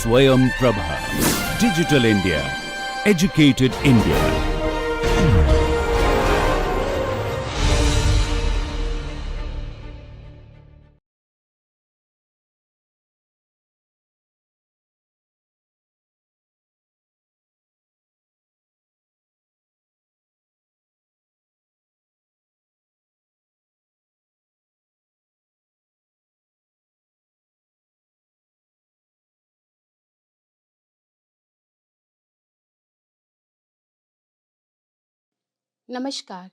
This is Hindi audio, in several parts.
Swayam Prabha. Digital India. Educated India. नमस्कार,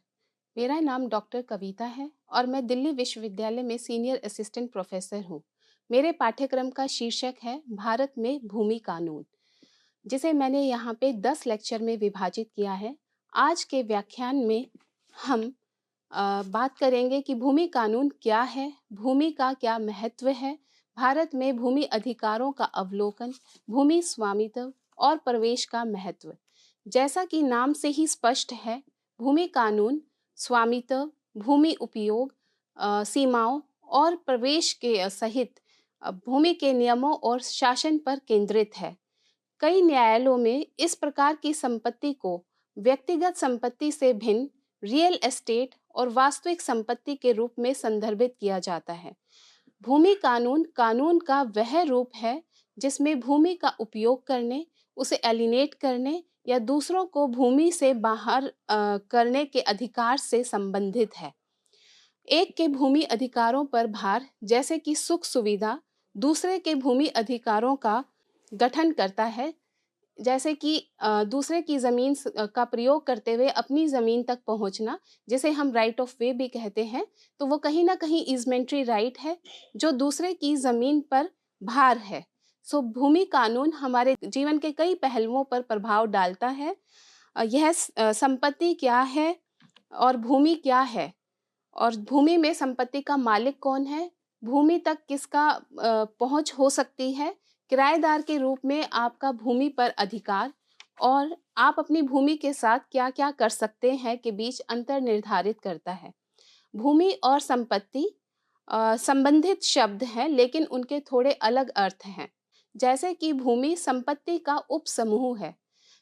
मेरा नाम डॉक्टर कविता है और मैं दिल्ली विश्वविद्यालय में सीनियर असिस्टेंट प्रोफेसर हूँ। मेरे पाठ्यक्रम का शीर्षक है भारत में भूमि कानून, जिसे मैंने यहाँ पे 10 लेक्चर में विभाजित किया है। आज के व्याख्यान में हम बात करेंगे कि भूमि कानून क्या है, भूमि का क्या महत्व है, भारत में भूमि अधिकारों का अवलोकन, भूमि स्वामित्व और प्रवेश का महत्व। जैसा कि नाम से ही स्पष्ट है, भूमि कानून स्वामित्व, भूमि उपयोग, सीमाओं और प्रवेश के सहित भूमि के नियमों और शासन पर केंद्रित है। कई न्यायालयों में इस प्रकार की संपत्ति को व्यक्तिगत संपत्ति से भिन्न रियल एस्टेट और वास्तविक संपत्ति के रूप में संदर्भित किया जाता है। भूमि कानून कानून का वह रूप है जिसमें भूमि का उपयोग करने, उसे एलिनेट करने या दूसरों को भूमि से बाहर करने के अधिकार से संबंधित है। एक के भूमि अधिकारों पर भार, जैसे कि सुख सुविधा, दूसरे के भूमि अधिकारों का गठन करता है, जैसे कि दूसरे की ज़मीन का प्रयोग करते हुए अपनी ज़मीन तक पहुंचना, जिसे हम राइट ऑफ वे भी कहते हैं। तो वो कहीं ना कहीं इजमेंट्री राइट है जो दूसरे की ज़मीन पर भार है। सो भूमि कानून हमारे जीवन के कई पहलुओं पर प्रभाव डालता है। यह संपत्ति क्या है और भूमि क्या है, और भूमि में संपत्ति का मालिक कौन है, भूमि तक किसका पहुंच हो सकती है, किराएदार के रूप में आपका भूमि पर अधिकार और आप अपनी भूमि के साथ क्या क्या कर सकते हैं के बीच अंतर निर्धारित करता है। भूमि और संपत्ति संबंधित शब्द हैं, लेकिन उनके थोड़े अलग अर्थ हैं। जैसे कि भूमि संपत्ति का उपसमूह है।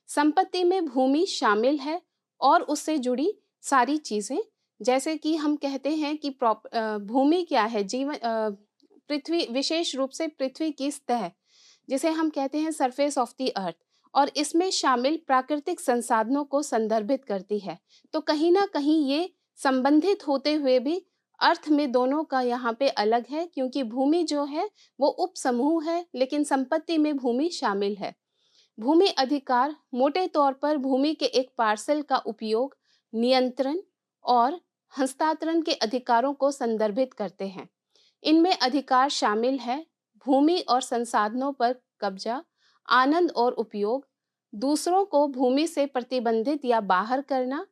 संपत्ति में भूमि शामिल है और उससे जुड़ी सारी चीजें, जैसे कि हम कहते हैं कि भूमि क्या है, जीवन पृथ्वी, विशेष रूप से पृथ्वी की सतह, जिसे हम कहते हैं सरफेस ऑफ द अर्थ, और इसमें शामिल प्राकृतिक संसाधनों को संदर्भित करती है। तो कहीं ना कहीं ये संबंधित होते हुए भी अर्थ में दोनों का यहाँ पे अलग है, क्योंकि भूमि जो है वो उपसमूह है, लेकिन संपत्ति में भूमि शामिल है। भूमि अधिकार मोटे तौर पर भूमि के एक पार्सल का उपयोग, नियंत्रण और हस्तांतरण के अधिकारों को संदर्भित करते हैं। इनमें अधिकार शामिल है भूमि और संसाधनों पर कब्जा, आनंद और उपयोग, दूसरों को भूमि से प्रतिबंधित या बाहर करना,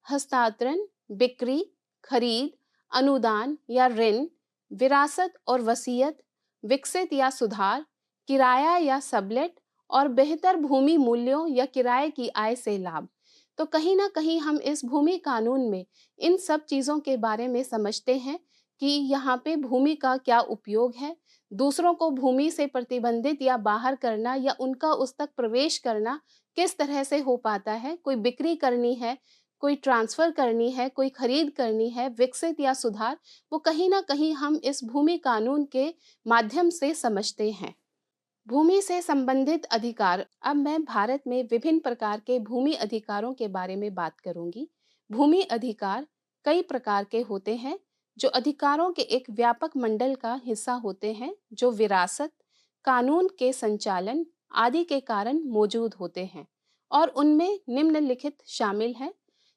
हस्तांतरण, बिक्री, खरीद, अनुदान या ऋण, विरासत और वसीयत, विकसित या सुधार, किराया या सबलेट और बेहतर भूमि मूल्यों या किराए की आय से लाभ। तो कहीं ना कहीं हम इस भूमि कानून में इन सब चीज़ों के बारे में समझते हैं कि यहाँ पे भूमि का क्या उपयोग है, दूसरों को भूमि से प्रतिबंधित या बाहर करना या उनका उस तक प्रवेश करना किस तरह से हो पाता है, कोई बिक्री करनी है, कोई ट्रांसफ़र करनी है, कोई खरीद करनी है, विकसित या सुधार, वो कहीं ना कहीं हम इस भूमि कानून के माध्यम से समझते हैं। भूमि से संबंधित अधिकार। अब मैं भारत में विभिन्न प्रकार के भूमि अधिकारों के बारे में बात करूंगी। भूमि अधिकार कई प्रकार के होते हैं, जो अधिकारों के एक व्यापक मंडल का हिस्सा होते हैं, जो विरासत, कानून के संचालन आदि के कारण मौजूद होते हैं, और उनमें निम्नलिखित शामिल हैं,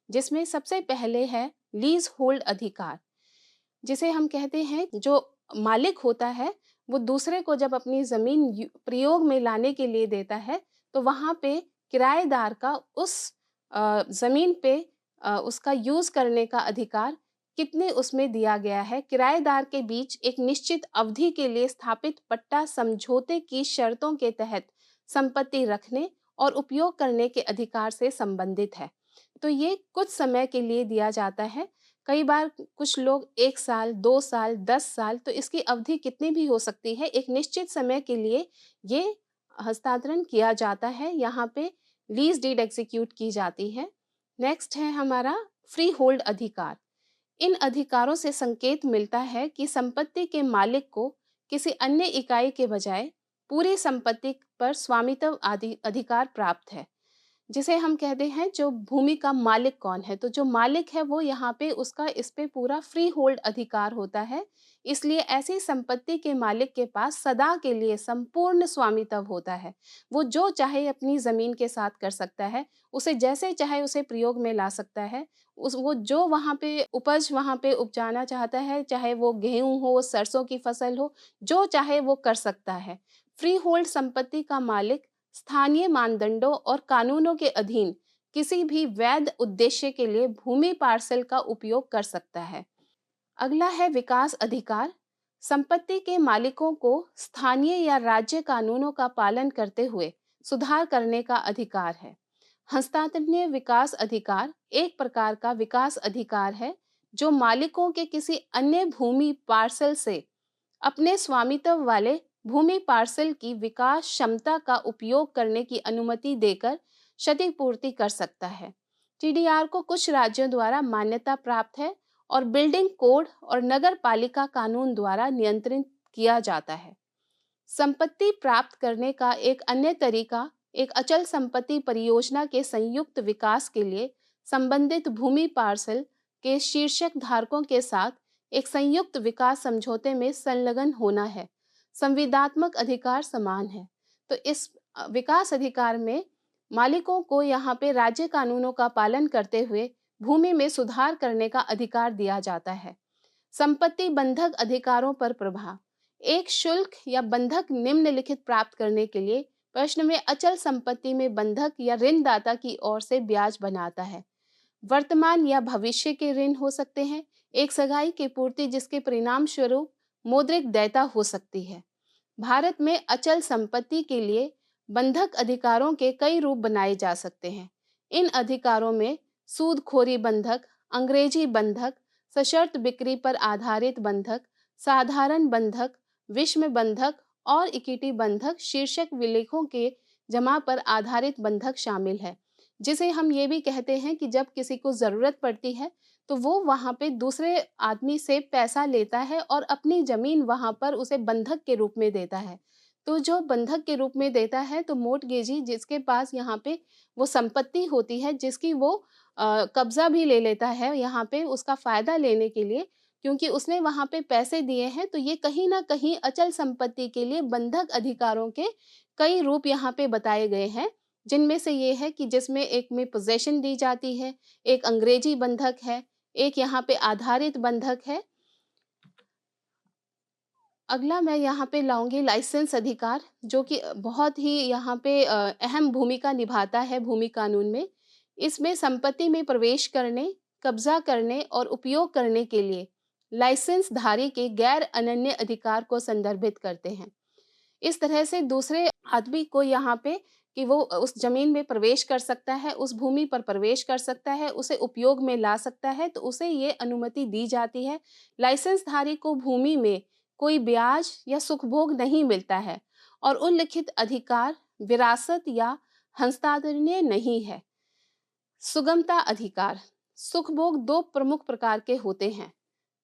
जिसमें सबसे पहले है लीज होल्ड अधिकार, जिसे हम कहते हैं जो मालिक होता है वो दूसरे को जब अपनी ज़मीन प्रयोग में लाने के लिए देता है, तो वहाँ पे किराएदार का उस ज़मीन पे उसका यूज़ करने का अधिकार कितने उसमें दिया गया है, किराएदार के बीच एक निश्चित अवधि के लिए स्थापित पट्टा समझौते की शर्तों के तहत संपत्ति रखने और उपयोग करने के अधिकार से संबंधित है। तो ये कुछ समय के लिए दिया जाता है। कई बार कुछ लोग 1 साल, 2 साल, 10 साल, तो इसकी अवधि कितनी भी हो सकती है, एक निश्चित समय के लिए ये हस्तांतरण किया जाता है, यहाँ पे लीज डीड एग्जीक्यूट की जाती है। नेक्स्ट है हमारा फ्री होल्ड अधिकार। इन अधिकारों से संकेत मिलता है कि संपत्ति के मालिक को किसी अन्य इकाई के बजाय पूरी संपत्ति पर स्वामित्व अधिकार प्राप्त है, जिसे हम कहते हैं जो भूमि का मालिक कौन है। तो जो मालिक है वो यहाँ पे उसका इस पे पूरा फ्री होल्ड अधिकार होता है। इसलिए ऐसी संपत्ति के मालिक के पास सदा के लिए संपूर्ण स्वामित्व होता है। वो जो चाहे अपनी जमीन के साथ कर सकता है, उसे जैसे चाहे उसे प्रयोग में ला सकता है। उस वो जो वहाँ पे उपज वहाँ पे उपजाना चाहता है, चाहे वो गेहूं हो, सरसों की फसल हो, जो चाहे वो कर सकता है। फ्री होल्ड संपत्ति का मालिक स्थानीय मानदंडों और कानूनों के अधीन किसी भी वैध उद्देश्य के लिए भूमि पार्सल का उपयोग कर सकता है। अगला है विकास अधिकार। संपत्ति के मालिकों को स्थानीय या राज्य कानूनों का पालन करते हुए सुधार करने का अधिकार है। हस्तांतरणीय विकास अधिकार एक प्रकार का विकास अधिकार है जो मालिकों के किसी अन्य भूमि पार्सल से अपने स्वामित्व वाले भूमि पार्सल की विकास क्षमता का उपयोग करने की अनुमति देकर क्षतिपूर्ति कर सकता है। टीडीआर को कुछ राज्यों द्वारा मान्यता प्राप्त है और बिल्डिंग कोड और नगर पालिका कानून द्वारा नियंत्रित किया जाता है। संपत्ति प्राप्त करने का एक अन्य तरीका एक अचल संपत्ति परियोजना के संयुक्त विकास के लिए संबंधित भूमि पार्सल के शीर्षक धारकों के साथ एक संयुक्त विकास समझौते में संलग्न होना है। संविदात्मक अधिकार समान है। तो इस विकास अधिकार में मालिकों को यहाँ पे राज्य कानूनों का पालन करते हुए भूमि में सुधार करने का अधिकार दिया जाता है। संपत्ति बंधक अधिकारों पर प्रभाव। एक शुल्क या बंधक निम्नलिखित प्राप्त करने के लिए प्रश्न में अचल संपत्ति में बंधक या ऋणदाता की ओर से ब्याज बनाता है। वर्तमान या भविष्य के ऋण हो सकते हैं। एक सगाई की पूर्ति जिसके परिणाम स्वरूप मौद्रिक देयता हो सकती है। भारत में अचल संपत्ति के लिए बंधक अधिकारों के कई रूप बनाए जा सकते हैं। इन अधिकारों में सूदखोरी बंधक, अंग्रेजी बंधक, सशर्त बिक्री पर आधारित बंधक, साधारण बंधक, विषम बंधक और इक्विटी बंधक शीर्षक विलेखों के जमा पर आधारित बंधक शामिल है, जिसे हम ये भी कहते हैं कि जब किसी को जरूरत पड़ती है तो वो वहाँ पे दूसरे आदमी से पैसा लेता है और अपनी जमीन वहाँ पर उसे बंधक के रूप में देता है। तो जो बंधक के रूप में देता है तो मोर्टगेजी जिसके पास यहाँ पे वो संपत्ति होती है जिसकी वो कब्जा भी ले लेता है यहाँ पे उसका फायदा लेने के लिए, क्योंकि उसने वहाँ पे पैसे दिए हैं। तो ये कहीं ना कहीं अचल संपत्ति के लिए बंधक अधिकारों के कई रूप यहाँ पे बताए गए हैं, जिनमें से ये है कि जिसमें एक में पोजेशन दी जाती है, एक अंग्रेजी बंधक है, एक यहाँ पे आधारित बंधक है। अगला मैं यहाँ पे लाऊंगी लाइसेंस अधिकार, जो कि बहुत ही यहाँ पे अहम भूमिका निभाता है भूमि कानून में। इसमें संपत्ति में प्रवेश करने, कब्जा करने और उपयोग करने के लिए लाइसेंस धारी के गैर अनन्य अधिकार को संदर्भित करते हैं। इस तरह से दूसरे आदमी को यहाँ पे कि वो उस जमीन में प्रवेश कर सकता है, उस भूमि पर प्रवेश कर सकता है, उसे उपयोग में ला सकता है, तो उसे ये अनुमति दी जाती है। लाइसेंस धारी को भूमि में कोई ब्याज या सुखभोग नहीं मिलता है और उल्लिखित अधिकार विरासत या हस्तांतरणीय नहीं है। सुगमता अधिकार। सुखभोग दो प्रमुख प्रकार के होते हैं।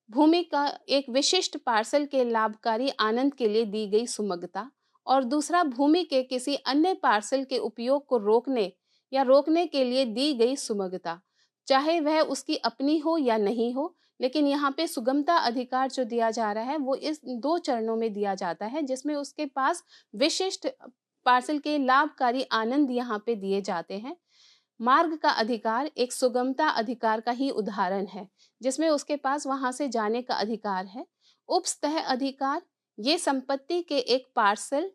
भूमि का एक विशिष्ट पार्सल के लाभकारी आनंद के लिए दी गई सुगमता और दूसरा भूमि के किसी अन्य पार्सल के उपयोग को रोकने या रोकने के लिए दी गई सुगमता, चाहे वह उसकी अपनी हो या नहीं हो। लेकिन यहाँ पे सुगमता अधिकार जो दिया जा रहा है वो इस दो चरणों में दिया जाता है, जिसमें उसके पास विशिष्ट पार्सल के लाभकारी आनंद यहाँ पे दिए जाते हैं। मार्ग का अधिकार एक सुगमता अधिकार का ही उदाहरण है, जिसमें उसके पास वहां से जाने का अधिकार है। उपसतह अधिकार ये संपत्ति के एक पार्सल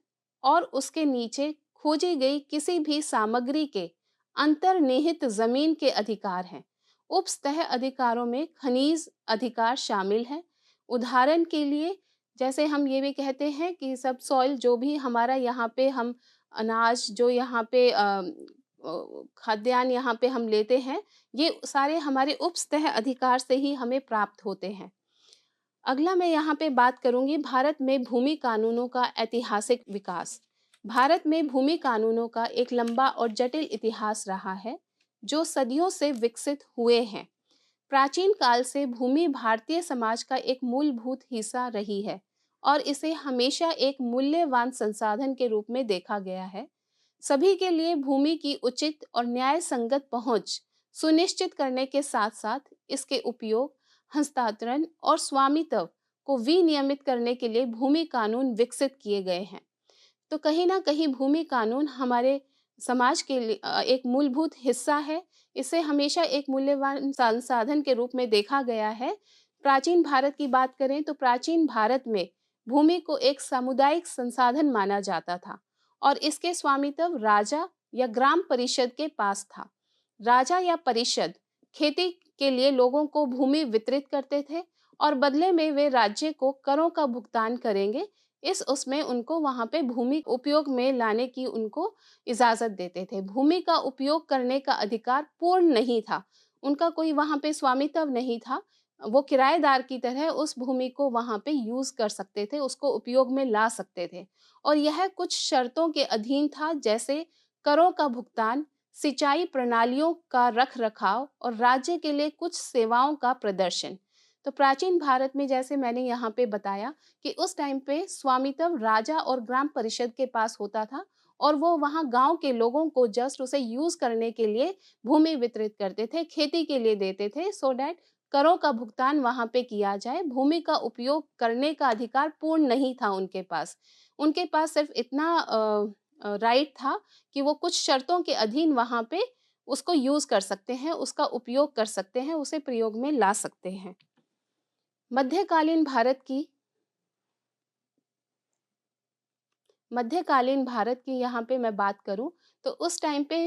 और उसके नीचे खोजी गई किसी भी सामग्री के अंतर्निहित जमीन के अधिकार हैं। उपसतह अधिकारों में खनिज अधिकार शामिल है। उदाहरण के लिए जैसे हम ये भी कहते हैं कि सब सॉइल जो भी हमारा यहाँ पे हम अनाज जो यहाँ पे खाद्यान्न यहाँ पे हम लेते हैं, ये सारे हमारे उपसतह अधिकार से ही हमें प्राप्त होते हैं। अगला मैं यहाँ पे बात करूंगी भारत में भूमि कानूनों का ऐतिहासिक विकास। भारत में भूमि कानूनों का एक लंबा और जटिल इतिहास रहा है, जो सदियों से विकसित हुए हैं। प्राचीन काल से भूमि भारतीय समाज का एक मूलभूत हिस्सा रही है और इसे हमेशा एक मूल्यवान संसाधन के रूप में देखा गया है। सभी के लिए भूमि की उचित और न्याय संगत पहुंच सुनिश्चित करने के साथ साथ इसके उपयोग, हस्तांतरण और स्वामित्व को विनियमित करने के लिए भूमि कानून विकसित किए गए हैं। तो कहीं न कहीं भूमि कानून हमारे समाज के लिए एक मूलभूत हिस्सा है। इसे हमेशा एक मूल्यवान संसाधन के रूप में देखा गया है। प्राचीन भारत की बात करें तो प्राचीन भारत में भूमि को एक सामुदायिक संसाधन माना जाता था और इसके स्वामित्व राजा या ग्राम परिषद के पास था। राजा या परिषद खेती के लिए लोगों को भूमि वितरित करते थे और बदले में वे राज्य को करों का भुगतान करेंगे। इस उसमें उनको वहाँ पे भूमि उपयोग में लाने की उनको इजाज़त देते थे। भूमि का उपयोग करने का अधिकार पूर्ण नहीं था। उनका कोई वहाँ पे स्वामित्व नहीं था। वो किराएदार की तरह उस भूमि को वहाँ पे यूज़ कर सकते थे, उसको उपयोग में ला सकते थे और यह कुछ शर्तों के अधीन था, जैसे करों का भुगतान, सिंचाई प्रणालियों का रख-रखाव और राज्य के लिए कुछ सेवाओं का प्रदर्शन। तो प्राचीन भारत में जैसे मैंने यहाँ पे बताया कि उस टाइम पे स्वामित्व राजा और ग्राम परिषद के पास होता था और वो वहाँ गांव के लोगों को जस्ट उसे यूज करने के लिए भूमि वितरित करते थे, खेती के लिए देते थे, सो दैट करों का भुगतान वहां पे किया जाए। भूमि का उपयोग करने का अधिकार पूर्ण नहीं था उनके पास। उनके पास सिर्फ इतना राइट था कि वो कुछ शर्तों के अधीन वहां पे उसको यूज कर सकते हैं, उसका उपयोग कर सकते हैं, उसे प्रयोग में ला सकते हैं। मध्यकालीन भारत की मध्यकालीन भारत की यहाँ पे मैं बात करूँ तो उस टाइम पे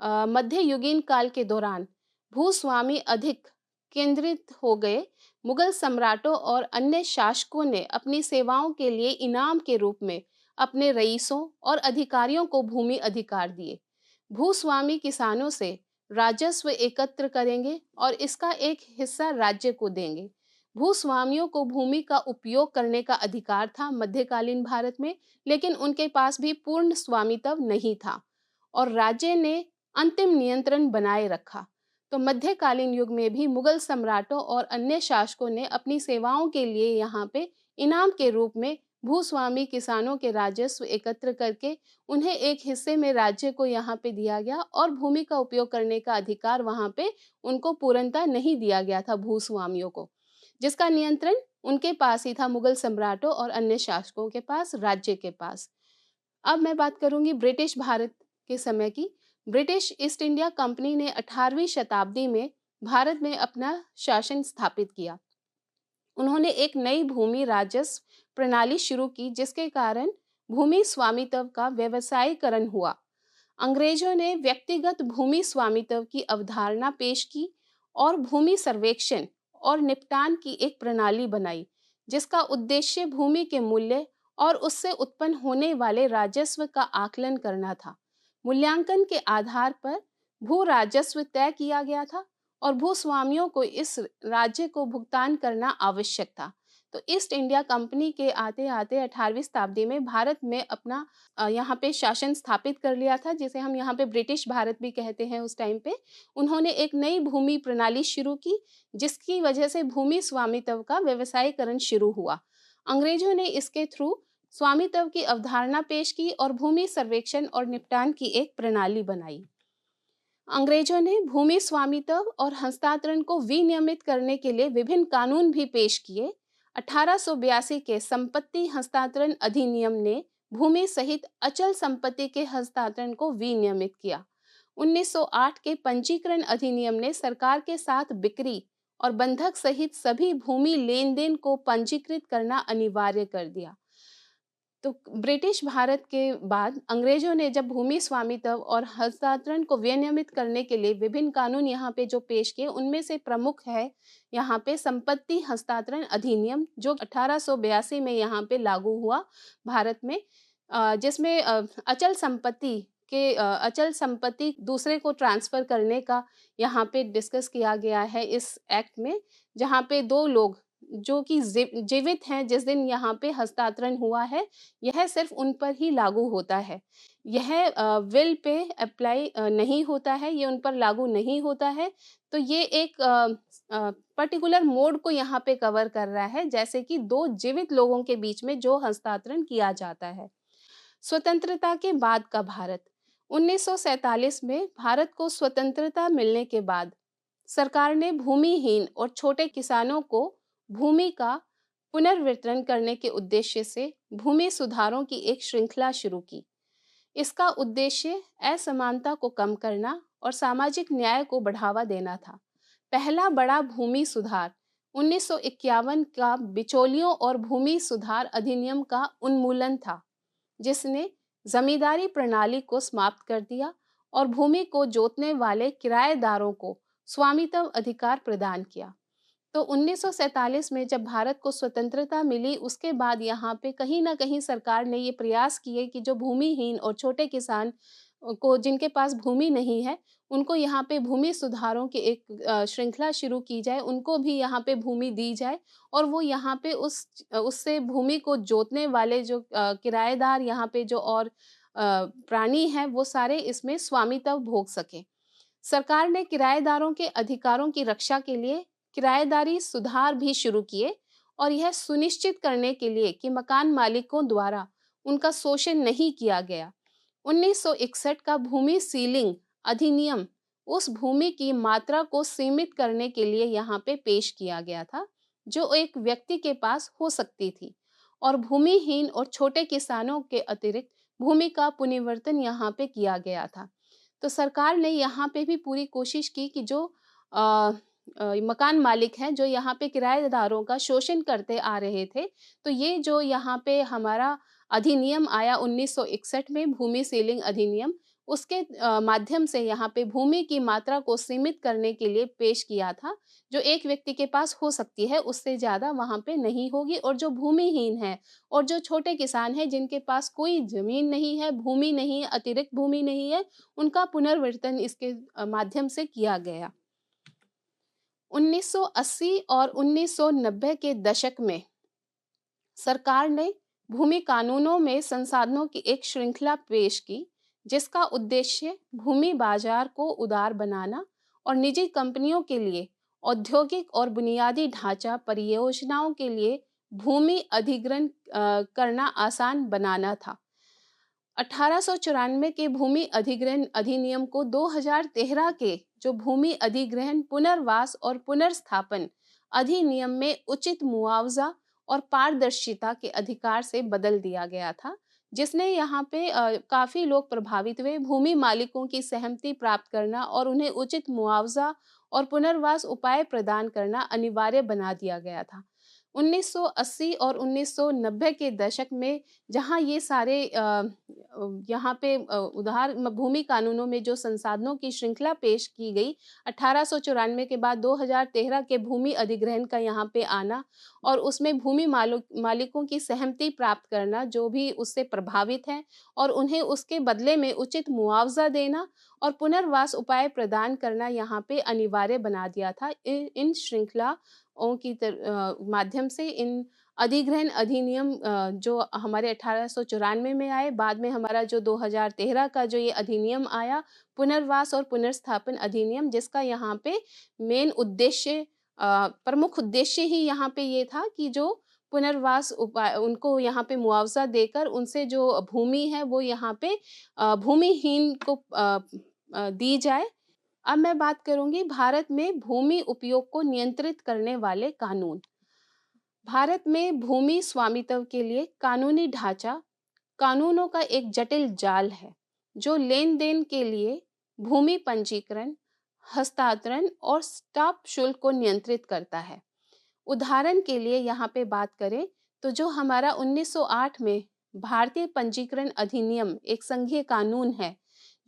मध्ययुगीन काल के दौरान भूस्वामी अधिक केंद्रित हो गए। मुगल सम्राटों और अन्य शासकों ने अपनी सेवाओं के लिए इनाम के रूप में अपने रईसों और अधिकारियों को भूमि अधिकार दिए। भूस्वामी किसानों से राजस्व एकत्र करेंगे और इसका एक हिस्सा राज्य को देंगे। भूस्वामियों को भूमि का उपयोग करने का अधिकार था मध्यकालीन भारत में, लेकिन उनके पास भी पूर्ण स्वामित्व नहीं था और राज्य ने अंतिम नियंत्रण बनाए रखा। तो मध्यकालीन युग में भी मुगल सम्राटों और अन्य शासकों ने अपनी सेवाओं के लिए यहाँ पे इनाम के रूप में भूस्वामी किसानों के राजस्व एकत्र करके उन्हें एक हिस्से में राज्य को यहाँ पे दिया गया और भूमि का उपयोग करने का अधिकार वहाँ पे उनको पूर्णतः नहीं दिया गया था भूस्वामियों को, जिसका नियंत्रण उनके पास ही था, मुगल सम्राटों और अन्य शासकों के पास, राज्य के पास। अब मैं बात करूंगी ब्रिटिश भारत के समय की। ब्रिटिश ईस्ट इंडिया कंपनी ने 18वीं शताब्दी में भारत में अपना शासन स्थापित किया। उन्होंने एक नई भूमि राजस्व प्रणाली शुरू की, जिसके कारण भूमि स्वामित्व का व्यवसायीकरण हुआ। अंग्रेजों ने व्यक्तिगत भूमि स्वामित्व की अवधारणा पेश की और भूमि सर्वेक्षण और निपटान की एक प्रणाली बनाई, जिसका उद्देश्य भूमि के मूल्य और उससे उत्पन्न होने वाले राजस्व का आकलन करना था। मूल्यांकन के आधार पर भू राजस्व तय किया गया था और भूस्वामियों को इस राज्य को भुगतान करना आवश्यक था। तो ईस्ट इंडिया कंपनी के आते आते 18वीं शताब्दी में भारत में अपना यहाँ पे शासन स्थापित कर लिया था, जिसे हम यहाँ पे ब्रिटिश भारत भी कहते हैं। उस टाइम पे उन्होंने एक नई भूमि प्रणाली शुरू की, जिसकी वजह से भूमि स्वामित्व का व्यवसायीकरण शुरू हुआ। अंग्रेजों ने इसके थ्रू स्वामित्व की अवधारणा पेश की और भूमि सर्वेक्षण और निपटान की एक प्रणाली बनाई। अंग्रेजों ने भूमि स्वामित्व और हस्तांतरण को विनियमित करने के लिए विभिन्न कानून भी पेश किए। 1882 के संपत्ति हस्तांतरण अधिनियम ने भूमि सहित अचल संपत्ति के हस्तांतरण को विनियमित किया। 1908 के पंजीकरण अधिनियम ने सरकार के साथ बिक्री और बंधक सहित सभी भूमि लेन देन को पंजीकृत करना अनिवार्य कर दिया। तो ब्रिटिश भारत के बाद अंग्रेजों ने जब भूमि स्वामित्व और हस्तांतरण को विनियमित करने के लिए विभिन्न कानून यहाँ पे जो पेश किए, उनमें से प्रमुख है यहाँ पे संपत्ति हस्तांतरण अधिनियम, जो 1882 में यहाँ पे लागू हुआ भारत में, जिसमें अचल संपत्ति दूसरे को ट्रांसफर करने का यहाँ पे डिस्कस किया गया है इस एक्ट में, जहाँ पे दो लोग जो कि जीवित हैं जिस दिन यहाँ पे हस्तांतरण हुआ है, यह सिर्फ़ उन पर ही लागू होता है। यह विल पे अप्लाई नहीं होता है, ये उन पर लागू नहीं होता है। तो ये एक पर्टिकुलर मोड को यहाँ पे कवर कर रहा है, जैसे कि 2 जीवित लोगों के बीच में जो हस्तांतरण किया जाता है। स्वतंत्रता के बाद का भारत 1947 में भारत को स्वतंत्रता मिलने के बाद सरकार ने भूमिहीन और छोटे किसानों को भूमि का पुनर्वितरण करने के उद्देश्य से भूमि सुधारों की एक श्रृंखला शुरू की। इसका उद्देश्य असमानता को कम करना और सामाजिक न्याय को बढ़ावा देना था। पहला बड़ा भूमि सुधार 1951 का बिचौलियों और भूमि सुधार अधिनियम का उन्मूलन था, जिसने जमींदारी प्रणाली को समाप्त कर दिया और भूमि को जोतने वाले किराएदारों को स्वामित्व अधिकार प्रदान किया। तो 1947 में जब भारत को स्वतंत्रता मिली, उसके बाद यहाँ पे कहीं न कहीं सरकार ने ये प्रयास किए कि जो भूमिहीन और छोटे किसान को जिनके पास भूमि नहीं है, उनको यहाँ पे भूमि सुधारों की एक श्रृंखला शुरू की जाए, उनको भी यहाँ पे भूमि दी जाए और वो यहाँ पे उससे भूमि को जोतने वाले जो किराएदार यहाँ पे जो और प्राणी हैं, वो सारे इसमें स्वामित्व भोग सकें। सरकार ने किराएदारों के अधिकारों की रक्षा के लिए किराएदारी सुधार भी शुरू किए और यह सुनिश्चित करने के लिए कि मकान मालिकों द्वारा उनका शोषण नहीं किया गया। 1961 का भूमि सीलिंग अधिनियम उस भूमि की मात्रा को सीमित करने के लिए यहाँ पे पेश किया गया था, जो एक व्यक्ति के पास हो सकती थी और भूमिहीन और छोटे किसानों के अतिरिक्त भूमि का पुनर्वितरण यहाँ पे किया गया था। तो सरकार ने यहाँ पे भी पूरी कोशिश की कि जो मकान मालिक हैं, जो यहाँ पे किराएदारों का शोषण करते आ रहे थे, तो ये जो यहाँ पे हमारा अधिनियम आया 1961 में भूमि सीलिंग अधिनियम, उसके माध्यम से यहाँ पे भूमि की मात्रा को सीमित करने के लिए पेश किया था। जो एक व्यक्ति के पास हो सकती है, उससे ज़्यादा वहाँ पे नहीं होगी और जो भूमिहीन है और जो छोटे किसान हैं, जिनके पास कोई ज़मीन नहीं है, भूमि नहीं है, अतिरिक्त भूमि नहीं है, उनका पुनर्वितरण इसके माध्यम से किया गया। 1980 और 1990 के दशक में सरकार ने भूमि कानूनों में संसाधनों की एक श्रृंखला पेश की, जिसका उद्देश्य भूमि बाजार को उदार बनाना और निजी कंपनियों के लिए औद्योगिक और बुनियादी ढांचा परियोजनाओं के लिए भूमि अधिग्रहण करना आसान बनाना था। 1894 के भूमि अधिग्रहण अधिनियम को 2013 के जो भूमि अधिग्रहण पुनर्वास और पुनर्स्थापन अधिनियम में उचित मुआवजा और पारदर्शिता के अधिकार से बदल दिया गया था, जिसने यहाँ पे काफ़ी लोग प्रभावित हुए। भूमि मालिकों की सहमति प्राप्त करना और उन्हें उचित मुआवजा और पुनर्वास उपाय प्रदान करना अनिवार्य बना दिया गया था। 1980 और 1990 के दशक में जहाँ ये सारे यहाँ पे उधार भूमि कानूनों में जो संसाधनों की श्रृंखला पेश की गई, 1894 के बाद 2013 के भूमि अधिग्रहण का यहाँ पे आना और उसमें भूमि मालिकों की सहमति प्राप्त करना, जो भी उससे प्रभावित हैं, और उन्हें उसके बदले में उचित मुआवजा देना और पुनर्वास उपाय प्रदान करना यहाँ पे अनिवार्य बना दिया था। इन श्रृंखलाओं की माध्यम से इन अधिग्रहण अधिनियम जो हमारे 1894 में आए, बाद में हमारा जो 2013 का जो ये अधिनियम आया, पुनर्वास और पुनर्स्थापन अधिनियम, जिसका यहाँ पे मेन उद्देश्य प्रमुख उद्देश्य ही यहाँ पे ये था कि जो पुनर्वास उपाय उनको यहाँ पे मुआवजा देकर उनसे जो भूमि है वो यहाँ पे भूमिहीन को दी जाए। अब मैं बात करूंगी भारत में भूमि उपयोग को नियंत्रित करने वाले कानून। भारत में भूमि स्वामित्व के लिए कानूनी ढांचा कानूनों का एक जटिल जाल है, जो लेन देन के लिए भूमि पंजीकरण, हस्तांतरण और स्टाम्प शुल्क को नियंत्रित करता है। उदाहरण के लिए यहाँ पे बात करें तो जो हमारा 1908 में भारतीय पंजीकरण अधिनियम एक संघीय कानून है,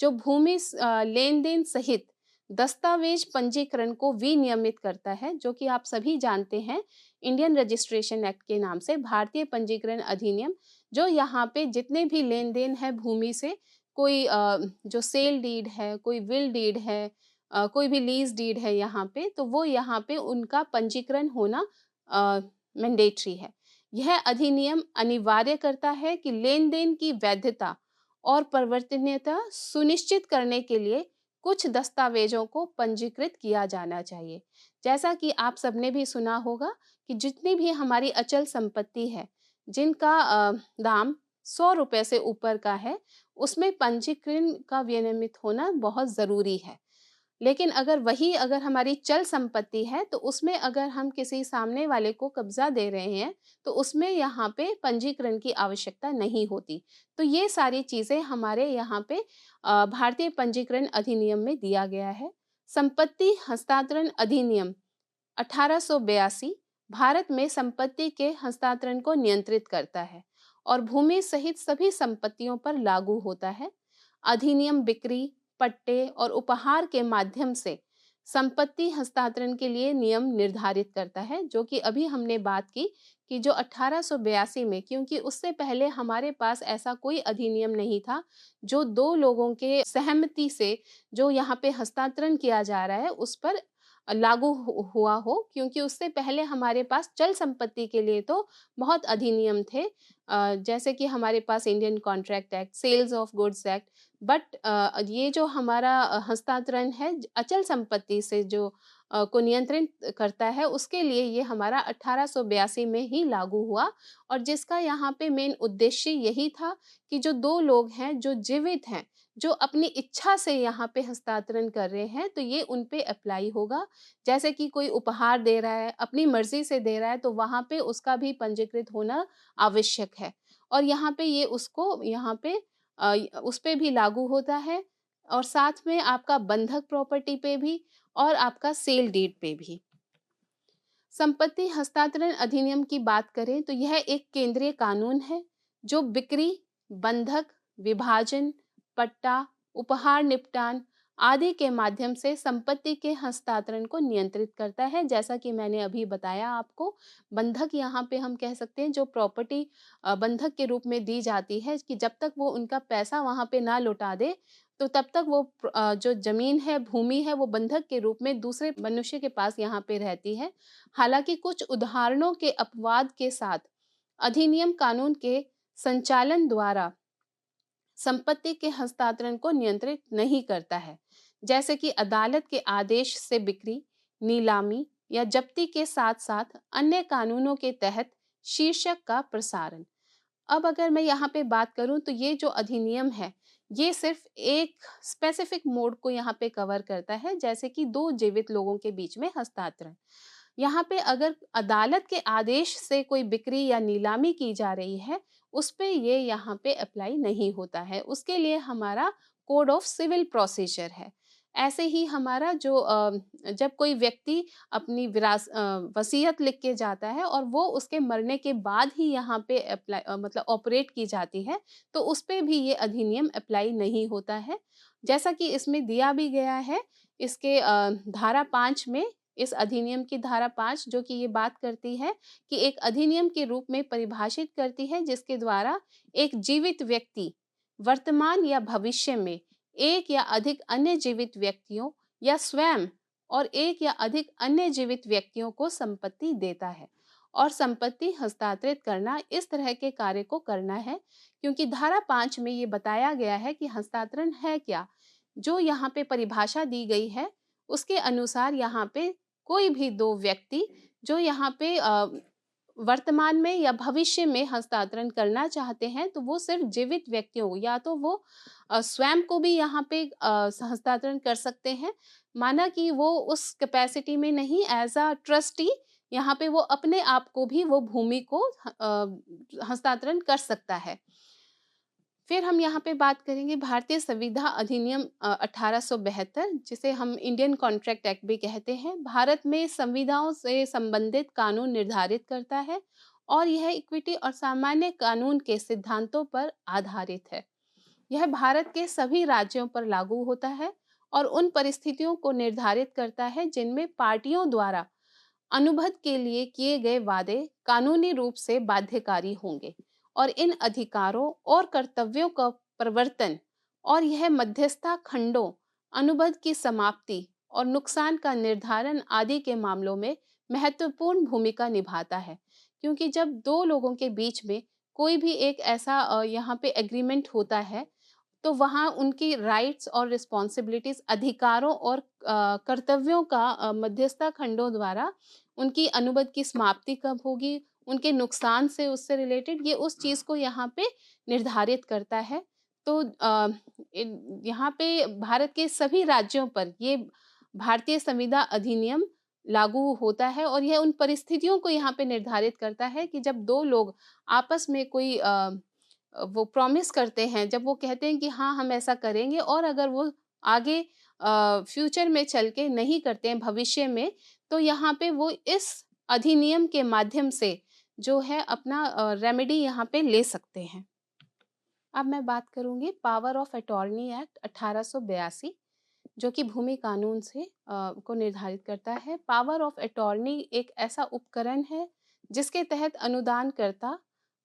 जो भूमि लेन देन सहित दस्तावेज पंजीकरण को विनियमित करता है, जो कि आप सभी जानते हैं इंडियन रजिस्ट्रेशन एक्ट के नाम से भारतीय पंजीकरण अधिनियम, जो यहाँ पे जितने भी लेन देन है भूमि से, कोई जो सेल डीड है, कोई विल डीड है, कोई भी लीज डीड है यहाँ पे, तो वो यहाँ पे उनका पंजीकरण होना मैंडेटरी है। यह अधिनियम अनिवार्य करता है कि लेन-देन की वैधता और परिवर्तनीयता सुनिश्चित करने के लिए कुछ दस्तावेजों को पंजीकृत किया जाना चाहिए। जैसा कि आप सबने भी सुना होगा कि जितनी भी हमारी अचल संपत्ति है, जिनका दाम ₹100 से ऊपर का है, उसमें पंजीकरण का विनियमित होना बहुत ज़रूरी है। लेकिन अगर हमारी चल संपत्ति है, तो उसमें अगर हम किसी सामने वाले को कब्ज़ा दे रहे हैं, तो उसमें यहाँ पे पंजीकरण की आवश्यकता नहीं होती। तो ये सारी चीज़ें हमारे यहाँ पे भारतीय पंजीकरण अधिनियम में दिया गया है। संपत्ति हस्तांतरण अधिनियम 1882 भारत में संपत्ति के हस्तांतरण को नियंत्रित करता है और भूमि सहित सभी संपत्तियों पर लागू होता है। अधिनियम बिक्री, पट्टे और उपहार के माध्यम से संपत्ति हस्तांतरण के लिए नियम निर्धारित करता है, जो कि अभी हमने बात की कि जो 1882 में, क्योंकि उससे पहले हमारे पास ऐसा कोई अधिनियम नहीं था जो दो लोगों के सहमति से जो यहाँ पे हस्तांतरण किया जा रहा है उस पर लागू हुआ हो, क्योंकि उससे पहले हमारे पास चल संपत्ति के लिए तो बहुत अधिनियम थे, जैसे कि हमारे पास Indian contract act, sales of goods act. But ये जो हमारा हस्तांतरण है अचल संपत्ति से जो को नियंत्रित करता है, उसके लिए ये हमारा 1882 में ही लागू हुआ और जिसका यहाँ पे मेन उद्देश्य यही था कि जो दो लोग हैं जो जीवित हैं, जो अपनी इच्छा से यहाँ पे हस्तांतरण कर रहे हैं, तो ये उन पे अप्लाई होगा। जैसे कि कोई उपहार दे रहा है, अपनी मर्ज़ी से दे रहा है, तो वहाँ पे उसका भी पंजीकृत होना आवश्यक है और यहाँ पे ये उसको यहाँ पे उस पे भी लागू होता है और साथ में आपका बंधक प्रॉपर्टी पे भी और आपका सेल डीड पे भी। संपत्ति हस्तांतरण अधिनियम की बात करें तो यह एक केंद्रीय कानून है जो बिक्री, बंधक, विभाजन, पट्टा, उपहार निपटान आदि के माध्यम से संपत्ति के हस्तांतरण को नियंत्रित करता है। जैसा कि मैंने अभी बताया आपको, बंधक यहाँ पे हम कह सकते हैं जो प्रॉपर्टी बंधक के रूप में दी जाती है कि जब तक वो उनका पैसा वहाँ पे ना लौटा दे, तो तब तक वो जो ज़मीन है, भूमि है, वो बंधक के रूप में दूसरे मनुष्य के पास यहाँ पे रहती है। हालाँकि कुछ उदाहरणों के अपवाद के साथ अधिनियम कानून के संचालन द्वारा संपत्ति के हस्तांतरण को नियंत्रित नहीं करता है, जैसे कि अदालत के आदेश से बिक्री, नीलामी या जब्ती के साथ-साथ अन्य कानूनों के तहत शीर्षक का प्रसारण। अब अगर मैं यहाँ पे बात करूँ तो ये जो अधिनियम है, ये सिर्फ एक स्पेसिफिक मोड को यहाँ पे कवर करता है, जैसे कि दो जीवित लोगों के बीच में हस्तांतरण। यहाँ पे अगर अदालत के आदेश से कोई बिक्री या नीलामी की जा रही है, उस पे ये यहाँ पे अप्लाई नहीं होता है। उसके लिए हमारा कोड ऑफ सिविल प्रोसीजर है। ऐसे ही हमारा जो जब कोई व्यक्ति अपनी वसीयत लिख के जाता है और वो उसके मरने के बाद ही यहाँ पे मतलब ऑपरेट की जाती है, तो उस पे भी ये अधिनियम अप्लाई नहीं होता है। जैसा कि इसमें दिया भी गया है, इसके धारा 5 में, इस अधिनियम की धारा 5 जो कि ये बात करती है कि एक अधिनियम के रूप में परिभाषित करती है जिसके द्वारा एक जीवित व्यक्ति वर्तमान या भविष्य में एक या अधिक अन्य जीवित व्यक्तियों या स्वयं और एक या अधिक अन्य जीवित व्यक्तियों को संपत्ति देता है और संपत्ति हस्तांतरित करना इस तरह के कार्य को करना है, क्योंकि धारा 5 में ये बताया गया है कि हस्तांतरण है क्या। जो यहाँ पे परिभाषा दी गई है उसके अनुसार यहाँ पे कोई भी दो व्यक्ति जो यहाँ पे वर्तमान में या भविष्य में हस्तांतरण करना चाहते हैं, तो वो सिर्फ जीवित व्यक्तियों को, या तो वो स्वयं को भी यहाँ पे हस्तांतरण कर सकते हैं, माना कि वो उस कैपेसिटी में नहीं, एज अ ट्रस्टी यहाँ पे वो अपने आप को भी वो भूमि को हस्तांतरण कर सकता है। फिर हम यहाँ पे बात करेंगे भारतीय संविधा अधिनियम 1872, जिसे हम इंडियन कॉन्ट्रैक्ट एक्ट भी कहते हैं। भारत में संविधाओं से संबंधित कानून निर्धारित करता है और यह इक्विटी और सामान्य कानून के सिद्धांतों पर आधारित है। यह भारत के सभी राज्यों पर लागू होता है और उन परिस्थितियों को निर्धारित करता है जिनमें पार्टियों द्वारा अनुबंध के लिए किए गए वादे कानूनी रूप से बाध्यकारी होंगे और इन अधिकारों और कर्तव्यों का प्रवर्तन और यह मध्यस्थता खंडों, अनुबंध की समाप्ति और नुकसान का निर्धारण आदि के मामलों में महत्वपूर्ण भूमिका निभाता है, क्योंकि जब 2 लोगों के बीच में कोई भी एक ऐसा यहाँ पे एग्रीमेंट होता है, तो वहाँ उनकी राइट्स और रिस्पॉन्सिबिलिटीज़, अधिकारों और कर्तव्यों का मध्यस्थता खंडों द्वारा उनकी अनुबंध की समाप्ति कब होगी, उनके नुकसान से उससे रिलेटेड, ये उस चीज़ को यहाँ पे निर्धारित करता है। तो यहाँ पे भारत के सभी राज्यों पर ये भारतीय संविदा अधिनियम लागू होता है और यह उन परिस्थितियों को यहाँ पे निर्धारित करता है कि जब 2 लोग आपस में कोई वो प्रॉमिस करते हैं, जब वो कहते हैं कि हाँ, हम ऐसा करेंगे, और अगर वो आगे फ्यूचर में चल के नहीं करते हैं भविष्य में, तो यहाँ पे वो इस अधिनियम के माध्यम से जो है अपना रेमेडी यहाँ पे ले सकते हैं। अब मैं बात करूँगी पावर ऑफ अटॉर्नी एक्ट 1882, जो कि भूमि कानून से को निर्धारित करता है। पावर ऑफ अटॉर्नी एक ऐसा उपकरण है जिसके तहत